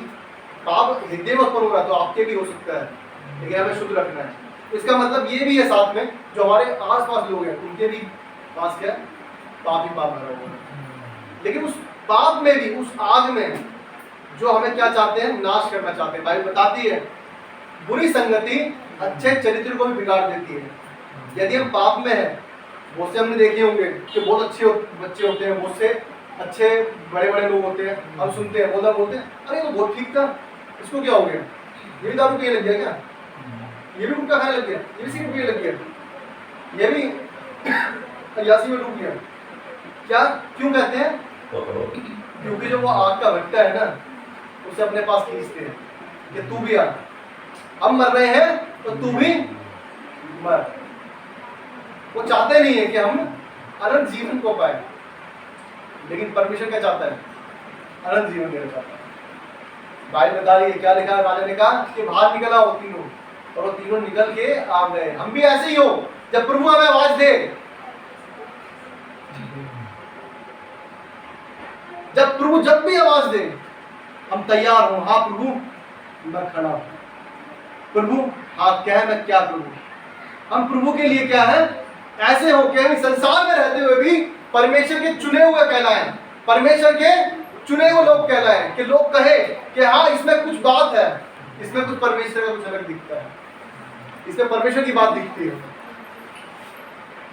पाप हृदय में उत्पन्न होगा तो आपके भी हो सकता है, लेकिन हमें शुद्ध रखना है। इसका मतलब ये भी है साथ में, जो हमारे आसपास लोग हैं उनके भी पास क्या है? पाप ही पाप भरा हुआ है। लेकिन उस पाप में भी, उस आग में जो हमें क्या चाहते हैं, नाश करना चाहते हैं। बाइबल बताती है बुरी संगति अच्छे चरित्र को भी बिगाड़ देती है। यदि हम पाप में हैं, बहुत से हमने देखे होंगे कि बहुत अच्छे बच्चे होते हैं, बहुत से अच्छे बड़े बड़े लोग होते हैं, हम सुनते हैं बोलते हैं अरे वो बहुत ठीक था, इसको क्या हो गया, ये भी दारू पीने लग गया क्या, ये भी गुटखा खाने लग गया, ये भी सिगरेट पीने लग गया, ये भी अयासी में डूब गया। क्या क्यों कहते हैं? क्योंकि जो वो आग का भट्टा है ना, उसे अपने पास खींचते हैं कि तू भी आ, हम मर रहे हैं तो तू भी मर। वो चाहते नहीं है कि हम अनंत जीवन को पाए, लेकिन परमेश्वर क्या चाहता है? अनंत जीवन देना चाहता है। बाइबल बता रही है, क्या लिखा है? राजा ने कहा कि बाहर निकल आओ तीनों, और वो तीनों निकल के आ गए। हम भी ऐसे ही हो, जब प्रभु हमें आवाज दे, जब भी आवाज दे, हम तैयार हो। हाँ प्रभु मैं खड़ा हूं, प्रभु हाँ क्या है, मैं क्या करूं। हम प्रभु के लिए क्या है, ऐसे हो के संसार में रहते हुए भी परमेश्वर के चुने हुए कहलाएं, परमेश्वर के चुने हुए लोग कहलाएं, कि लोग कहे कि हाँ इसमें कुछ बात है, इसमें कुछ परमेश्वर का कुछ अलग दिखता है, इसमें परमेश्वर की बात दिखती है।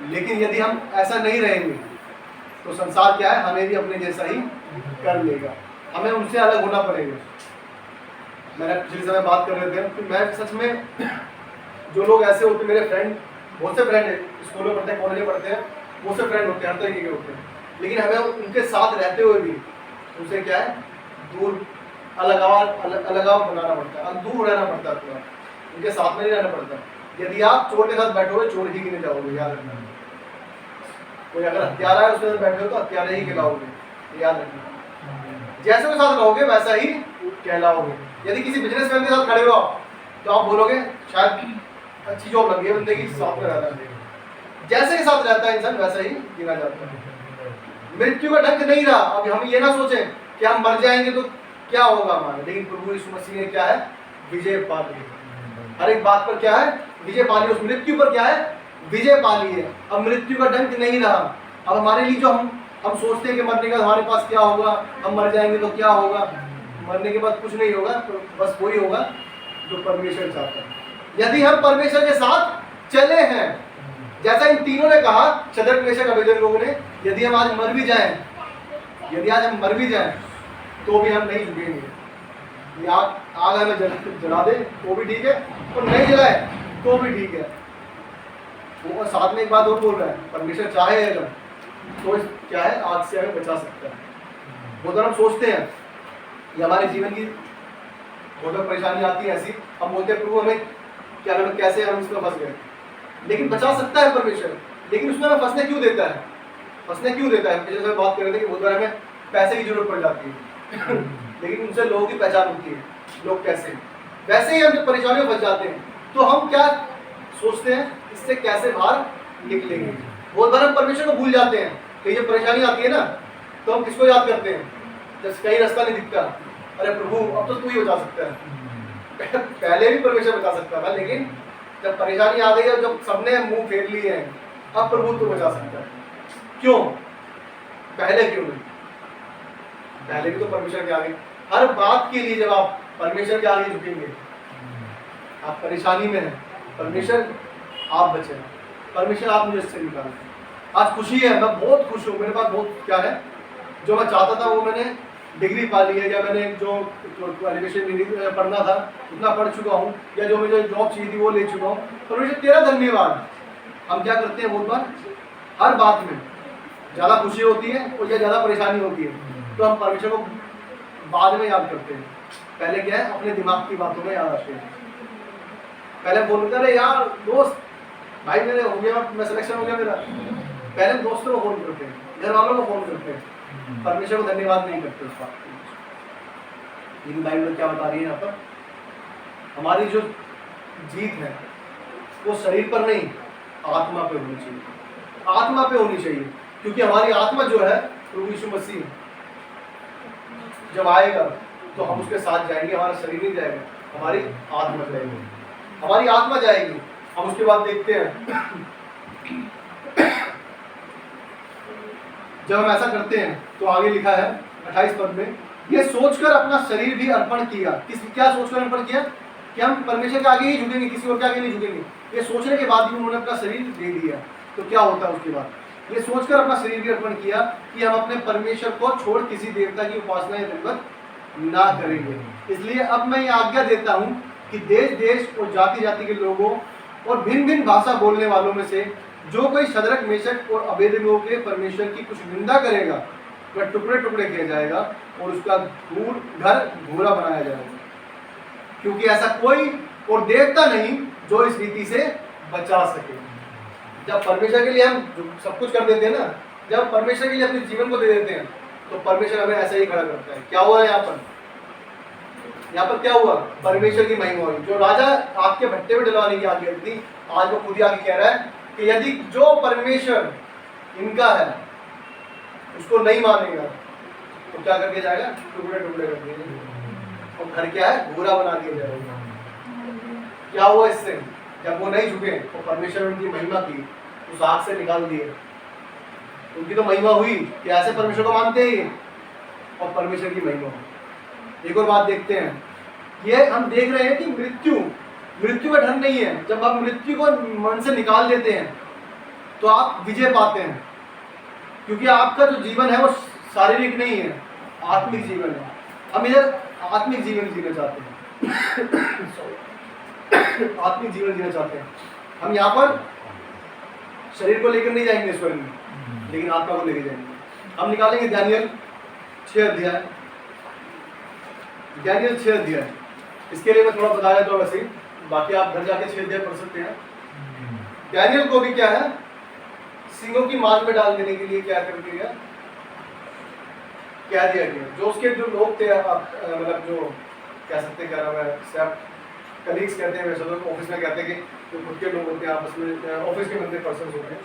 लेकिन यदि हम ऐसा नहीं रहेंगे तो संसार क्या है, हमें भी अपने जैसा ही कर लेगा, हमें उनसे अलग होना पड़ेगा। मैंने पिछले समय बात कर रहे थे कि मैं सच में, जो लोग ऐसे होते, मेरे फ्रेंड, बहुत से फ्रेंड है, स्कूल में पढ़ते हैं, कॉलेज में पढ़ते हैं, बहुत से फ्रेंड होते हैं, हर तरीके के होते हैं, लेकिन हमें उनके साथ रहते हुए भी उनसे क्या है, दूर अलगाव बनाना पड़ता है, दूर रहना पड़ता है, थोड़ा उनके साथ में नहीं रहना पड़ता। यदि आप चोर के साथ बैठोगे, चोर ही गिने जाओगे, याद रखना। कोई अगर हत्यारा है उसके साथ बैठे हो तो हत्यारे ही कहलाओगे, याद रखना। जैसे के साथ रहोगे वैसा ही कहलाओगे। यदि किसी बिजनेसमैन के साथ खड़े हो तो आप बोलोगे शायद अच्छी जॉब लग गई है, बंदे की साथ में रहता है। जैसे के साथ रहता है इंसान वैसा ही गिना जाता है। मृत्यु का ढंग नहीं रहा। अब हम ये ना सोचें कि हम मर जाएंगे तो क्या होगा हमारे, लेकिन प्रभु यीशु मसीह ने क्या है, विजय पा ली। हर एक बात पर क्या है, विजय पा ली। उस मृत्यु पर क्या है, विजय पा ली है। अब मृत्यु का ढंग नहीं रहा। अब हमारे लिए जो हम सोचते हैं कि मरने का हमारे पास क्या होगा, हम मर जाएंगे तो क्या होगा, मरने के बाद कुछ नहीं होगा, तो बस वही होगा जो परमेश्वर चाहता है। यदि हम परमेश्वर के साथ चले हैं, जैसा इन तीनों ने कहा, शद्रक मेशक अबेदनगो ने, यदि हम आज मर भी जाएं, यदि आज हम मर भी जाएं तो भी हम नहीं झुकेंगे। आग हमें जला दे तो भी ठीक है, और नहीं जलाए तो भी ठीक है। वो साथ में एक बात और बोल रहा है, परमेश्वर चाहे अगर तो क्या है, आग से हमें बचा सकता है। वो तो हम सोचते हैं ये हमारे जीवन की बहुत परेशानी आती है ऐसी, हम बोलते हैं प्रभु हमें क्या लगा, कैसे हम इसमें फंस गए, लेकिन बचा सकता है परमेश्वर। लेकिन उसमें हमें फंसने क्यों देता है, फंसने क्यों देता है? जैसे बात कर रहे थे कि बहुत बार हमें पैसे की जरूरत पड़ जाती है लेकिन उनसे लोगों की पहचान होती है, लोग कैसे, वैसे ही हम जब परेशानियों में फंस जाते हैं तो हम क्या सोचते हैं, इससे कैसे बाहर निकलेंगे। बहुत बार हम परमेश्वर को भूल जाते हैं। तो ये परेशानी आती है ना, तो हम किसको याद करते हैं? जब कहीं रास्ता नहीं दिखता, अरे प्रभु अब तो तू ही बचा सकता है। पहले भी परमेश्वर बचा सकता था, लेकिन जब परेशानी आ गई और जब सबने मुंह फेर लिए हैं, अब प्रभु तो बचा सकता है। क्यों? पहले क्यों नहीं? पहले भी तो परमेश्वर के आगे, हर बात के लिए जब आप परमेश्वर के आगे झुकेंगे, आप परेशानी में हैं, परमेश्वर आप बचे, परमेश्वर आप मुझे इससे निकालें। आज खुशी है, मैं बहुत खुश हूँ, मेरे पास बहुत क्या है, जो मैं चाहता था वो मैंने डिग्री पा ली है, या मैंने जो क्वालिफिकेशन डिग्री पढ़ना था उतना पढ़ चुका हूँ, या जो मुझे जॉब चाहिए थी वो ले चुका हूँ। परमेश्वर तेरा धन्यवाद। हम क्या करते हैं बहुत बार, हर बात में ज़्यादा खुशी होती है और या ज़्यादा परेशानी होती है तो हम परमेश्वर को बाद में याद करते हैं। पहले क्या है, अपने दिमाग की बातों में याद आते हैं। पहले बोलते रहे यार दोस्त भाई मेरे हो गया, मैं सिलेक्शन हो गया मेरा, पहले दोस्तों को फोन करते हैं, घर वालों को फोन करते हैं, परमेश्वर को धन्यवाद नहीं करते उस बात के लिए। लेकिन बाइबल क्या बता रही है यहाँ पर, हमारी जो जीत है वो शरीर पर नहीं, आत्मा पे होनी चाहिए, आत्मा पे होनी चाहिए। क्योंकि हमारी आत्मा जो है, प्रभु यीशु मसीह जब आएगा तो हम उसके साथ जाएंगे, हमारा शरीर नहीं जाएगा, हमारी आत्मा जाएगी, हमारी आत्मा जाएगी। हम उसके बाद देखते हैं जब हम ऐसा करते हैं तो आगे लिखा है 28 पद में, ये सोचकर अपना शरीर भी अर्पण किया। क्या सोचकर अर्पण किया? कि हम परमेश्वर के आगे ही झुकेंगे, किसी और के आगे नहीं झुकेंगे। ये सोचने के बाद भी उन्होंने अपना शरीर दे दिया। तो क्या होता है उसके बाद? ये सोचकर अपना शरीर भी अर्पण किया कि हम अपने परमेश्वर को छोड़ किसी देवता की उपासना या धन्यवाद ना करेंगे। इसलिए अब मैं ये आज्ञा देता हूँ कि देश देश और जाति जाति के लोगों और भिन्न भिन्न भाषा बोलने वालों में से जो कोई शद्रक, मेशक और अबेदनगो के परमेश्वर की कुछ निंदा करेगा वह टुकड़े टुकड़े किया जाएगा और उसका घर घूरा बनाया जाएगा। क्योंकि ऐसा कोई और देवता नहीं जो इस रीति से बचा सके। जब परमेश्वर के लिए हम सब कुछ कर देते हैं ना, जब परमेश्वर के लिए अपने जीवन को दे देते हैं, तो परमेश्वर हमें ऐसा ही खड़ा करता है। क्या हुआ है यहाँ पर? यहाँ पर क्या हुआ? परमेश्वर की महिमा हुई। जो राजा आपके भट्टे में डलवाने की आज्ञा दी, आज वो खुद ही आगे कह रहा है कि यदि जो परमेश्वर इनका है उसको नहीं मानेगा तो क्या कर दिया जाएगा? टुकड़े टुकड़े कर दिए जाएंगे और घर क्या है? घूरा बना दिया जाएगा। क्या हुआ इससे? जब वो नहीं झुके तो परमेश्वर ने उनकी महिमा की, उस आग से निकाल दिए। उनकी तो महिमा हुई कि ऐसे परमेश्वर को मानते हैं और परमेश्वर की महिमा हुई। एक और बात देखते हैं, ये हम देख रहे हैं कि मृत्यु का डर नहीं है। जब आप मृत्यु को मन से निकाल देते हैं तो आप विजय पाते हैं, क्योंकि आपका जो जीवन है वो शारीरिक नहीं है, आत्मिक जीवन है। हम इधर आत्मिक जीवन जीना चाहते हैं आत्मिक जीवन जीना चाहते हैं। हम यहाँ पर शरीर को लेकर नहीं जाएंगे स्वर्ग में, लेकिन आत्मा को लेकर जाएंगे। हम निकालेंगे दानियल 6 अध्याय। दानियल 6 अध्याय, इसके लिए मैं थोड़ा बताया तो वैसे, बाकी आप घर जाके 6 अध्याय पढ़ सकते हैं। दानियल को भी क्या है? सिंहों की मान में डाल देने के लिए क्या कर दिया? क्या दिया गया? जो उसके जो लोग थे, मतलब जो कह सकते हैं, क्या नाम है, सब कलीग्स कहते हैं, वैसे तो ऑफिस में कहते हैं कि जो खुद के लोग होते हैं आपस में, ऑफिस के बंदे पर्सन होते हैं,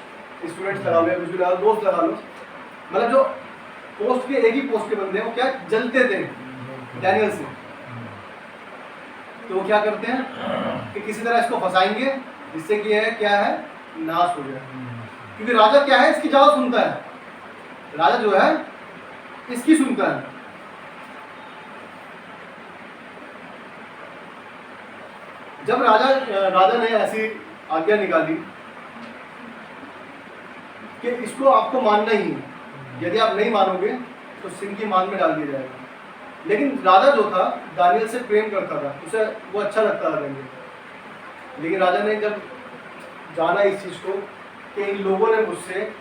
स्टूडेंट्स लगा लो या कुछ भी लगा लो, दोस्त लगा लो, मतलब जो पोस्ट के एक ही पोस्ट के बंदे हैं वो क्या जलते थे दानियल से। तो वो क्या करते हैं कि किसी तरह इसको फंसाएंगे जिससे कि यह क्या है? नाश हो जाए। क्योंकि राजा क्या है? इसकी ज्यादा सुनता है। राजा जो है इसकी सुनता है। जब राजा ने ऐसी आज्ञा निकाली कि इसको आपको मानना ही है, यदि आप नहीं मानोगे तो सिंह की मान में डाल दिया जाएगा। लेकिन राजा जो था दानियल से प्रेम करता था, उसे वो अच्छा लगता था दानियल। लेकिन राजा ने जब जाना इस चीज़ को कि इन लोगों ने मुझसे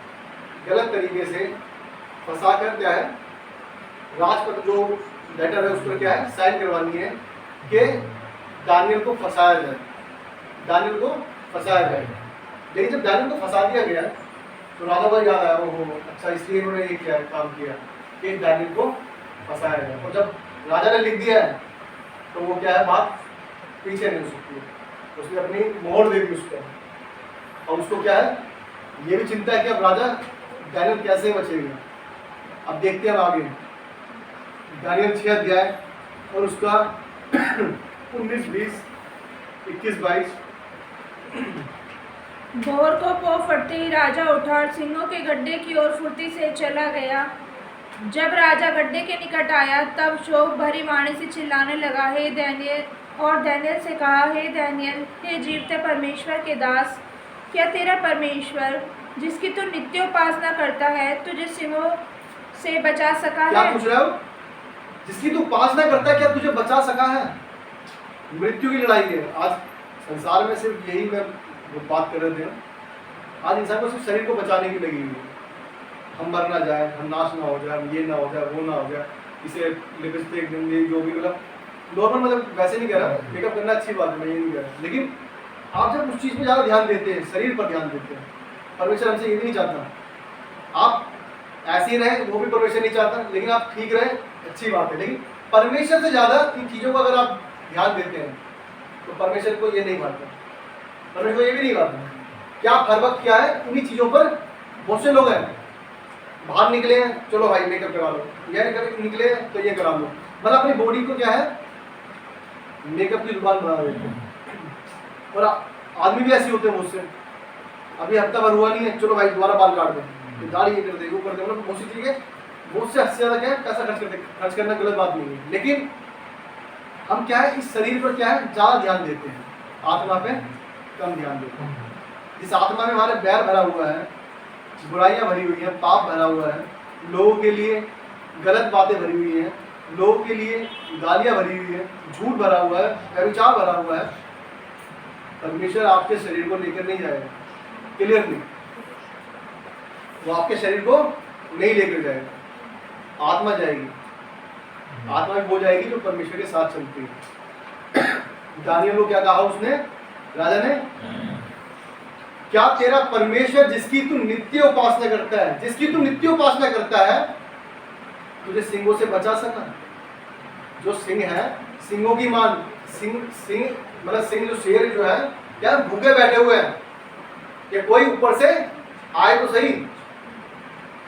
गलत तरीके से फंसा कर क्या है, राजपत्र जो लेटर है उस पर क्या है साइन करवानी है कि दानियल को फंसाया जाए, दानियल को फंसाया जाए। लेकिन जब दानियल को फंसा दिया गया तो राजा को याद आया, ओहो अच्छा इसलिए उन्होंने ये क्या काम किया कि दानियल को फंसाया जाए। और जब राजा ने लिख दिया है तो वो क्या है, बात पीछे नहीं हो सकती। उसने अपनी मोहर दे दी उसको, और उसको क्या है ये भी चिंता है कि अब राजा दानियल कैसे बचेगा। अब देखते हैं आगे दानियल 6 अध्याय और उसका 19, 20, 21, 22। भोर को पौ फटते ही राजा उठा और सिंहों के गड्ढे की ओर फुर्ती से चला गया। जब राजा गड्ढे के निकट आया तब शोक भरी वाणी से चिल्लाने लगा, हे दानियल, और दानियल से कहा, हे दानियल, हे जीवते परमेश्वर के दास, क्या तेरा परमेश्वर जिसकी तू नित्य उपासना करता है तुझे सिंहों से बचा सका है? क्या पूछ रहे हो? जिसकी तू उपासना करता है क्या तुझे बचा सका है? मृत्यु की लड़ाई है आज संसार में। सिर्फ यही मैं बात कर रहे थे, आज इंसान को सिर्फ शरीर को बचाने की लगी हुई है। हम मर ना जाए, हम नाश ना हो जाए, हम ये ना हो जाए, वो ना हो जाए, इसे लिपस्टिक जो भी, मतलब नॉर्मल, मतलब वैसे नहीं कह रहा, मेकअप करना अच्छी बात है, मैं ये नहीं कह रहा। लेकिन आप जब उस चीज़ पर ज़्यादा ध्यान देते हैं, शरीर पर ध्यान देते हैं, परमेश्वर हमसे ये नहीं चाहता आप ऐसे ही रहे, वो भी परमेश्वर नहीं चाहता, लेकिन आप ठीक रहे, अच्छी बात है। लेकिन परमेश्वर से ज़्यादा इन चीज़ों को अगर आप ध्यान देते हैं तो परमेश्वर को ये नहीं मानता, परमेश्वर को ये भी नहीं मानता। क्या हर वक्त क्या है, इन्हीं चीज़ों पर बहुत से लोग हैं, बाहर निकले हैं चलो भाई मेकअप करा लो, यह निकले तो ये करा लो, मतलब अपनी बॉडी को क्या है मेकअप की दुकान बना देते हैं। और आदमी भी ऐसे होते हैं मुझसे, अभी हफ्ता भर हुआ नहीं है, चलो भाई दोबारा बाल काट दो, दाढ़ी ये कर दे, वो कर दे, मतलब बहुत सी चीज़ें वो उससे हद से ज़्यादा क्या है पैसा खर्च करना गलत बात नहीं है, लेकिन हम क्या है इस शरीर पर क्या है ज़्यादा ध्यान देते हैं, आत्मा पे कम ध्यान देते हैं। इस आत्मा में हमारे बैर भरा हुआ है, बुराइयां भरी हुई हैं, पाप भरा हुआ है, लोगों के लिए गलत बातें भरी हुई हैं, लोगों के लिए गालियां भरी हुई है, झूठ भरा हुआ है, व्यभिचार भरा हुआ है। परमेश्वर आपके शरीर को लेकर नहीं जाएगा, क्लियर नहीं, वो आपके शरीर को नहीं लेकर जाएगा, आत्मा जाएगी। आत्मा वो जाएगी जो परमेश्वर के साथ चलती है। दानियल को क्या कहा उसने, राजा ने, क्या तेरा परमेश्वर जिसकी तू नित्य उपासना करता है, जिसकी तू नित्य उपासना करता है, तुझे सिंहों से बचा सका? जो सिंह है, सिंहों की मान, सिंह मतलब सिंह जो शेर जो है क्या भूखे बैठे हुए हैं कि कोई ऊपर से आए तो सही,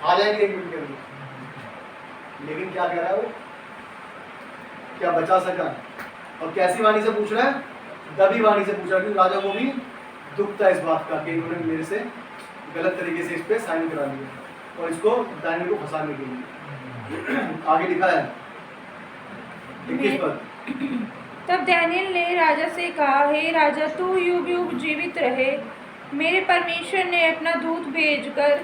आ जाएंगे 1 मिनट के अंदर, लेकिन क्या कह रहा है वो, क्या बचा सका? और कैसी वाणी से पूछ रहा है, दबी वाणी से पूछ रहा है, क्योंकि राजा को भी दुख था इस बात का कि इन्होंने मेरे से गलत तरीके से इस पे साइन करा लिया और इसको दानियल को फंसाने के लिए। आगे लिखा है 21 पद। तब दानियल ने राजा से कहा, हे राजा, तू युग युग जीवित रहे। मेरे परमेश्वर ने अपना दूत भेजकर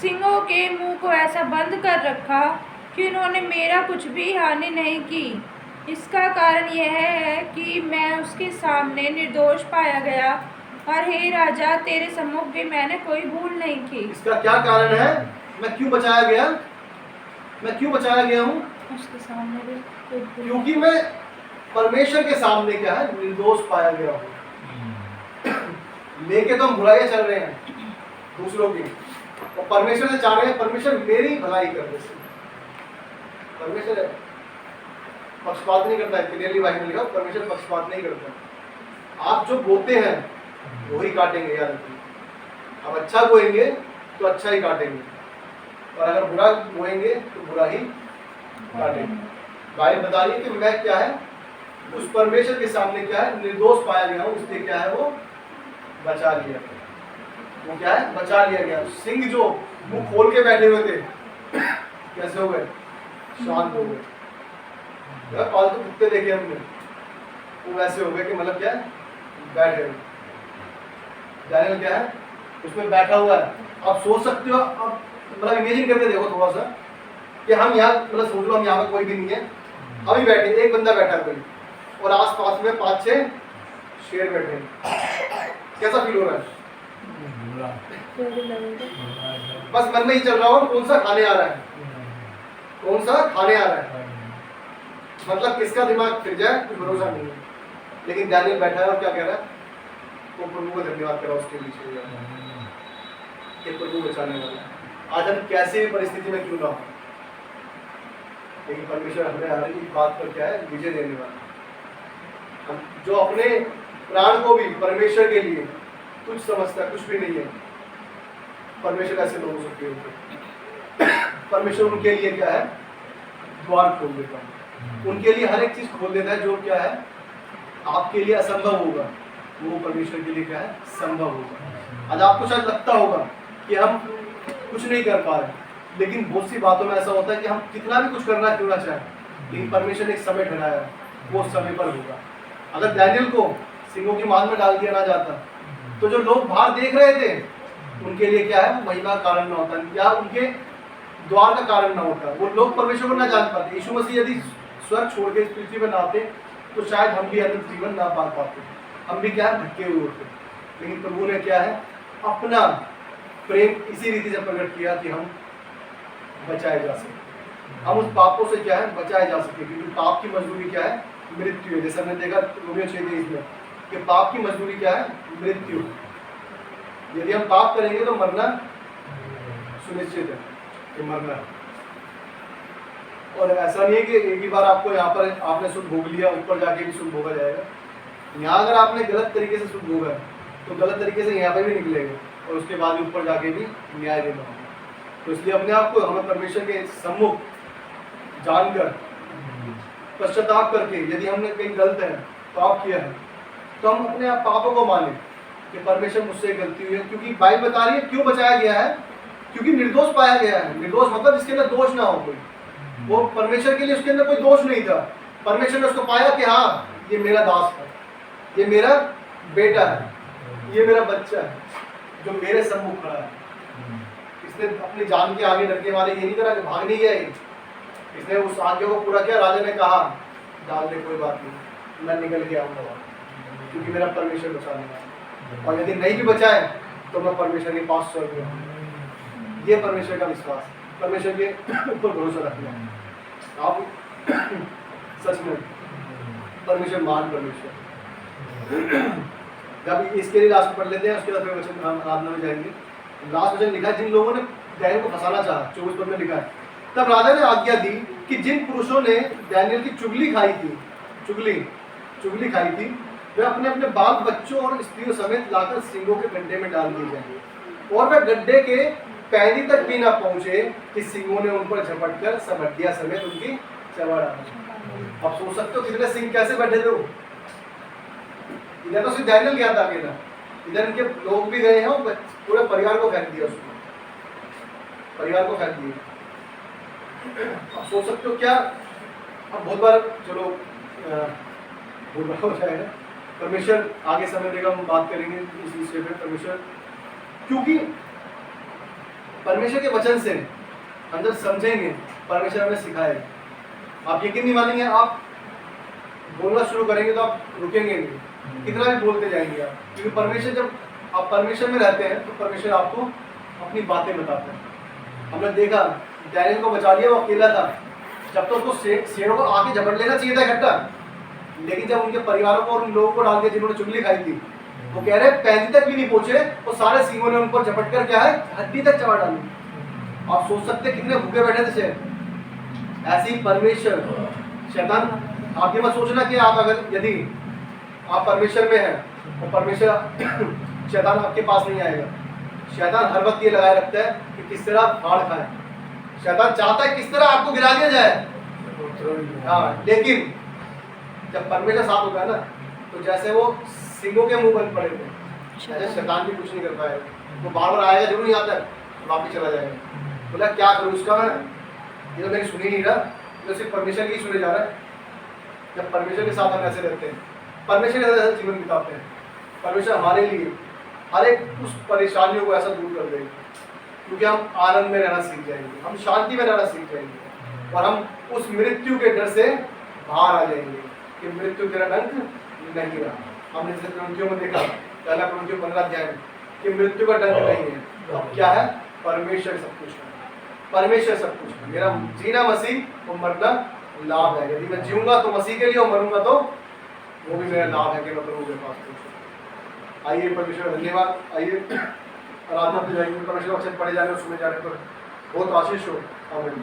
सिंहों के मुंह को ऐसा बंद कर रखा कि उन्होंने मेरा कुछ भी हानि नहीं की। इसका कारण यह है कि मैं उसके सामने निर्दोष पाया गया, और हे राजा, तेरे सम्मुख भी मैंने कोई भूल नहीं की। इसका क्या कारण है? मैं क्यों बचाया गया? मैं क्यों बचाया गया हूँ? उसके सामने भी कोई भूल क्योंकि मैं परमेश्वर के सामने क्या है निर्दोष पाया गया हूँ। लेके तो हम बुराइयां चल रहे हैं दूसरों की, और परमेश्वर से चाह रहे हैं परमेश्वर मेरी भलाई कर दे। परमेश्वर पक्षपात नहीं करता है, क्लियरली बाइबल में लिखा, परमेश्वर पक्षपात नहीं करता। आप जो बोते हैं वही काटेंगे, याद रखिए। आप अच्छा बोएंगे तो अच्छा ही काटेंगे, और अगर बुरा बोएंगे तो बुरा ही काटेंगे। बाइबल बता रही है कि मैं क्या है उस परमेश्वर के सामने क्या है निर्दोष पाया गया हूँ, इसलिए क्या है वो बचा लिया गया। वो क्या है बचा लिया गया। सिंह जो मुंह खोल के बैठे हुए थे कैसे हो गए? शांत हो गए। पालतू कुत्ते देखे हमने, वो वैसे हो गए कि मतलब क्या है बैठे हुए। दानियल क्या है उसमें बैठा हुआ है। आप सोच सकते हो, आप मतलब इमेजिन करके देखो थोड़ा सा कि हम यहाँ मतलब सोच लो हम यहाँ पर कोई भी नहीं है, हम ही बैठे, एक बंदा बैठा है कोई, और आस पास में 5-6 शेर बैठे हैं। कैसा फील हो रहा है? बस मन में ही चल रहा हो कौन सा खाने आ रहा है, कौन सा खाने आ रहा है, मतलब किसका दिमाग फिर जाए कुछ भरोसा नहीं है। लेकिन दानियल बैठा है और क्या कह रहा है? वो प्रभु को धन्यवाद करा उसके पीछे कि प्रभु बचाने वाला है। आज हम कैसे भी परिस्थिति में क्यों ना हो, लेकिन परमेश्वर हमें हर एक बात पर क्या है विजय देने वाला। जो अपने प्राण को भी परमेश्वर के लिए कुछ समझता है, कुछ भी नहीं है, परमेश्वर ऐसे लोगों से प्रेम करता है। परमेश्वर उनके लिए क्या है द्वार खोल देता है, उनके लिए हर एक चीज खोल देता है। जो क्या है आपके लिए असंभव होगा वो परमेश्वर के लिए क्या है संभव होगा। आज आपको शायद लगता होगा कि हम कुछ नहीं कर पा रहे, लेकिन बहुत सी बातों में ऐसा होता है कि हम कितना भी कुछ करना क्यों ना चाहें, लेकिन परमेश्वर ने एक समय ठहराया है, वो समय पर होगा। अगर दानियल को सिंहों की मान में डाल दिया ना जाता तो जो लोग बाहर देख रहे थे उनके लिए क्या है वो महिमा का कारण ना होता, या उनके द्वार का कारण ना होता, वो लोग परमेश्वर को ना जान पाते। यीशु मसीह यदि स्वर्ग छोड़ के इस पृथ्वी पर ना आते तो शायद हम भी अनंत जीवन ना पा पाते, हम भी क्या भटके हुए होते। लेकिन प्रभु ने क्या है अपना प्रेम इसी रीति से प्रकट किया कि हम बचाए जा सके, हम उस पापों से क्या है बचाए जा सके। क्योंकि पाप की मजदूरी क्या है मृत्यु है। जैसे हमने देखा रोमियो 6:23 में कि पाप की मजदूरी क्या है मृत्यु। यदि हम पाप करेंगे तो मरना सुनिश्चित है कि मरना। और ऐसा नहीं है कि एक ही बार आपको यहाँ पर आपने सुख भोग लिया ऊपर जाके भी सुख भोगा जाएगा। यहाँ अगर आपने गलत तरीके से सुख भोगा तो गलत तरीके से यहाँ पर भी निकलेगा, और उसके बाद भी ऊपर जाके भी न्याय देना होगा। तो इसलिए अपने आप को हमें परमेश्वर के सम्मुख जानकर पश्चाताप करके, यदि हमने कहीं गलत है पाप किया है तो हम अपने आप पापों को माने कि परमेश्वर मुझसे गलती हुई है। क्योंकि बाइबल बता रही है क्यों बचाया गया है, क्योंकि निर्दोष पाया गया है। निर्दोष मतलब जिसके अंदर दोष ना हो कोई। वो परमेश्वर के लिए उसके अंदर कोई दोष नहीं था। परमेश्वर ने उसको पाया कि हाँ ये मेरा दास है, ये मेरा बेटा है, ये मेरा बच्चा है जो मेरे सम्मुख खड़ा है। इसने अपनी जान के आगे डर के मारे ये नहीं करा कि भाग नहीं गया ये। इसने उस आज्ञा को पूरा किया। राजा ने कहा डाल दे, कोई बात नहीं, मैं निकल के आऊंगा, क्योंकि मेरा परमेश्वर बचाने वाला है। और यदि नहीं भी बचाए तो मैं परमेश्वर के पास स्वर्ग में हूँ। ये परमेश्वर का विश्वास, परमेश्वर के ऊपर भरोसा रखना। आप सच में परमेश्वर महान परमेश्वर। जब इसके लिए लास्ट पढ़ लेते हैं, उसके बाद फिर वचन हम आराधना में जाएंगे। लास्ट वचन लिखा है, जिन लोगों ने डैनियल को फंसाना चाहा, 24 पद में लिखा है, तब राजा ने आज्ञा दी कि जिन पुरुषों ने डैनियल की चुगली खाई थी, चुगली खाई थी, वे अपने अपने बाल बच्चों और स्त्रियों समेत लाकर सिंगों के गड्ढे में डाल दिए जाएंगे। और वे गड्ढे के पैदी तक भी ना पहुंचे कि सिंगों ने उन पर झपट कर सब हड्डियां समेत उनकी चबा डाली। अब सोच सकते हो कितने सिंह कैसे बैठे थे वो। इधर तो सिर्फ डैनियल गया था अकेला, इधर इनके लोग भी गए हैं, पूरे परिवार को फेंक दिया उसको, परिवार को फेंक दिया। अब सोच सकते हो क्या। अब बहुत बार चलो भूल हो जाएगा, परमेश्वर आगे समय देगा, हम बात करेंगे इस विषय पे। परमेश्वर, क्योंकि परमेश्वर के वचन से हम जब समझेंगे, परमेश्वर हमें सिखाएगा। आप यकीन नहीं मानेंगे, आप बोलना शुरू करेंगे तो आप रुकेंगे नहीं, कितना भी बोलते जाएंगे आप। क्योंकि परमेश्वर, जब आप परमेश्वर में रहते हैं तो परमेश्वर आपको अपनी बातें बताते हैं। हमने देखा डैनियल को बचा लिया, वो अकेला था। जब तो उसको शेरों को आके झपट लेना चाहिए था इकट्ठा, लेकिन जब उनके परिवारों को और उन लोगों को डाल दिया जिन्होंने चुगली खाई थी, वो कह रहे पैंती तक भी नहीं पहुंचे, वो सारे सिंहों ने उन पर झपट कर क्या है, हड्डी तक चबा डाली। आप सोच सकते कितने भूखे बैठे थे शेर। ऐसे ही परमेश्वर, शैतान, आप ये मत सोचना कि आप अगर यदि आप परमेश्वर में हैं और परमेश्वर शैतान आपके पास नहीं आएगा। शैतान हर वक्त ये लगाए रखता है कि किस तरह फाड़ खाए। शैतान चाहता है किस तरह आपको गिरा दिया जाए। हाँ, लेकिन जब परमेश्वर साथ होगा ना, तो जैसे वो सिंगों के मुंह बंद पड़े थे, ऐसे शैतान भी कुछ नहीं कर पाएगा। वो बार बार आएगा, जरूर नहीं आता, वापिस चला जाएगा। बोला क्या करूँ उसका, मैं ये तो मेरी सुनी नहीं रहा, तो सिर्फ परमेश्वर की सुने जा रहा है। जब परमेश्वर के साथ हम ऐसे रहते हैं, परमेश्वर के साथ जीवन बिताते हैं, परमेश्वर हमारे लिए हर एक उस परेशानियों को ऐसा दूर कर देगा, क्योंकि हम आनंद में रहना सीख जाएंगे, हम शांति में रहना सीख जाएंगे, और हम उस मृत्यु के डर से बाहर आ जाएंगे कि मृत्यु तेरा डंक नहीं रहा। हमने जैसे कुरिन्थियों में देखा, पहला कुरिन्थियों 15 अध्याय में, कि मृत्यु का डंक नहीं है। तो अब क्या है, परमेश्वर सब कुछ है, परमेश्वर सब कुछ है। मेरा जीना मसीह और मरना लाभ है। यदि मैं जीऊंगा तो मसीह के लिए और मरूंगा तो वो भी मेरा लाभ है कि मैं प्रभु के पास पहुंचूं। आइए परमेश्वर धन्यवाद। आइए आराधना पे जाएंगे। परमेश्वर वचन पढ़े जाने और सुने जाने पर बहुत आशीष हो। आमीन।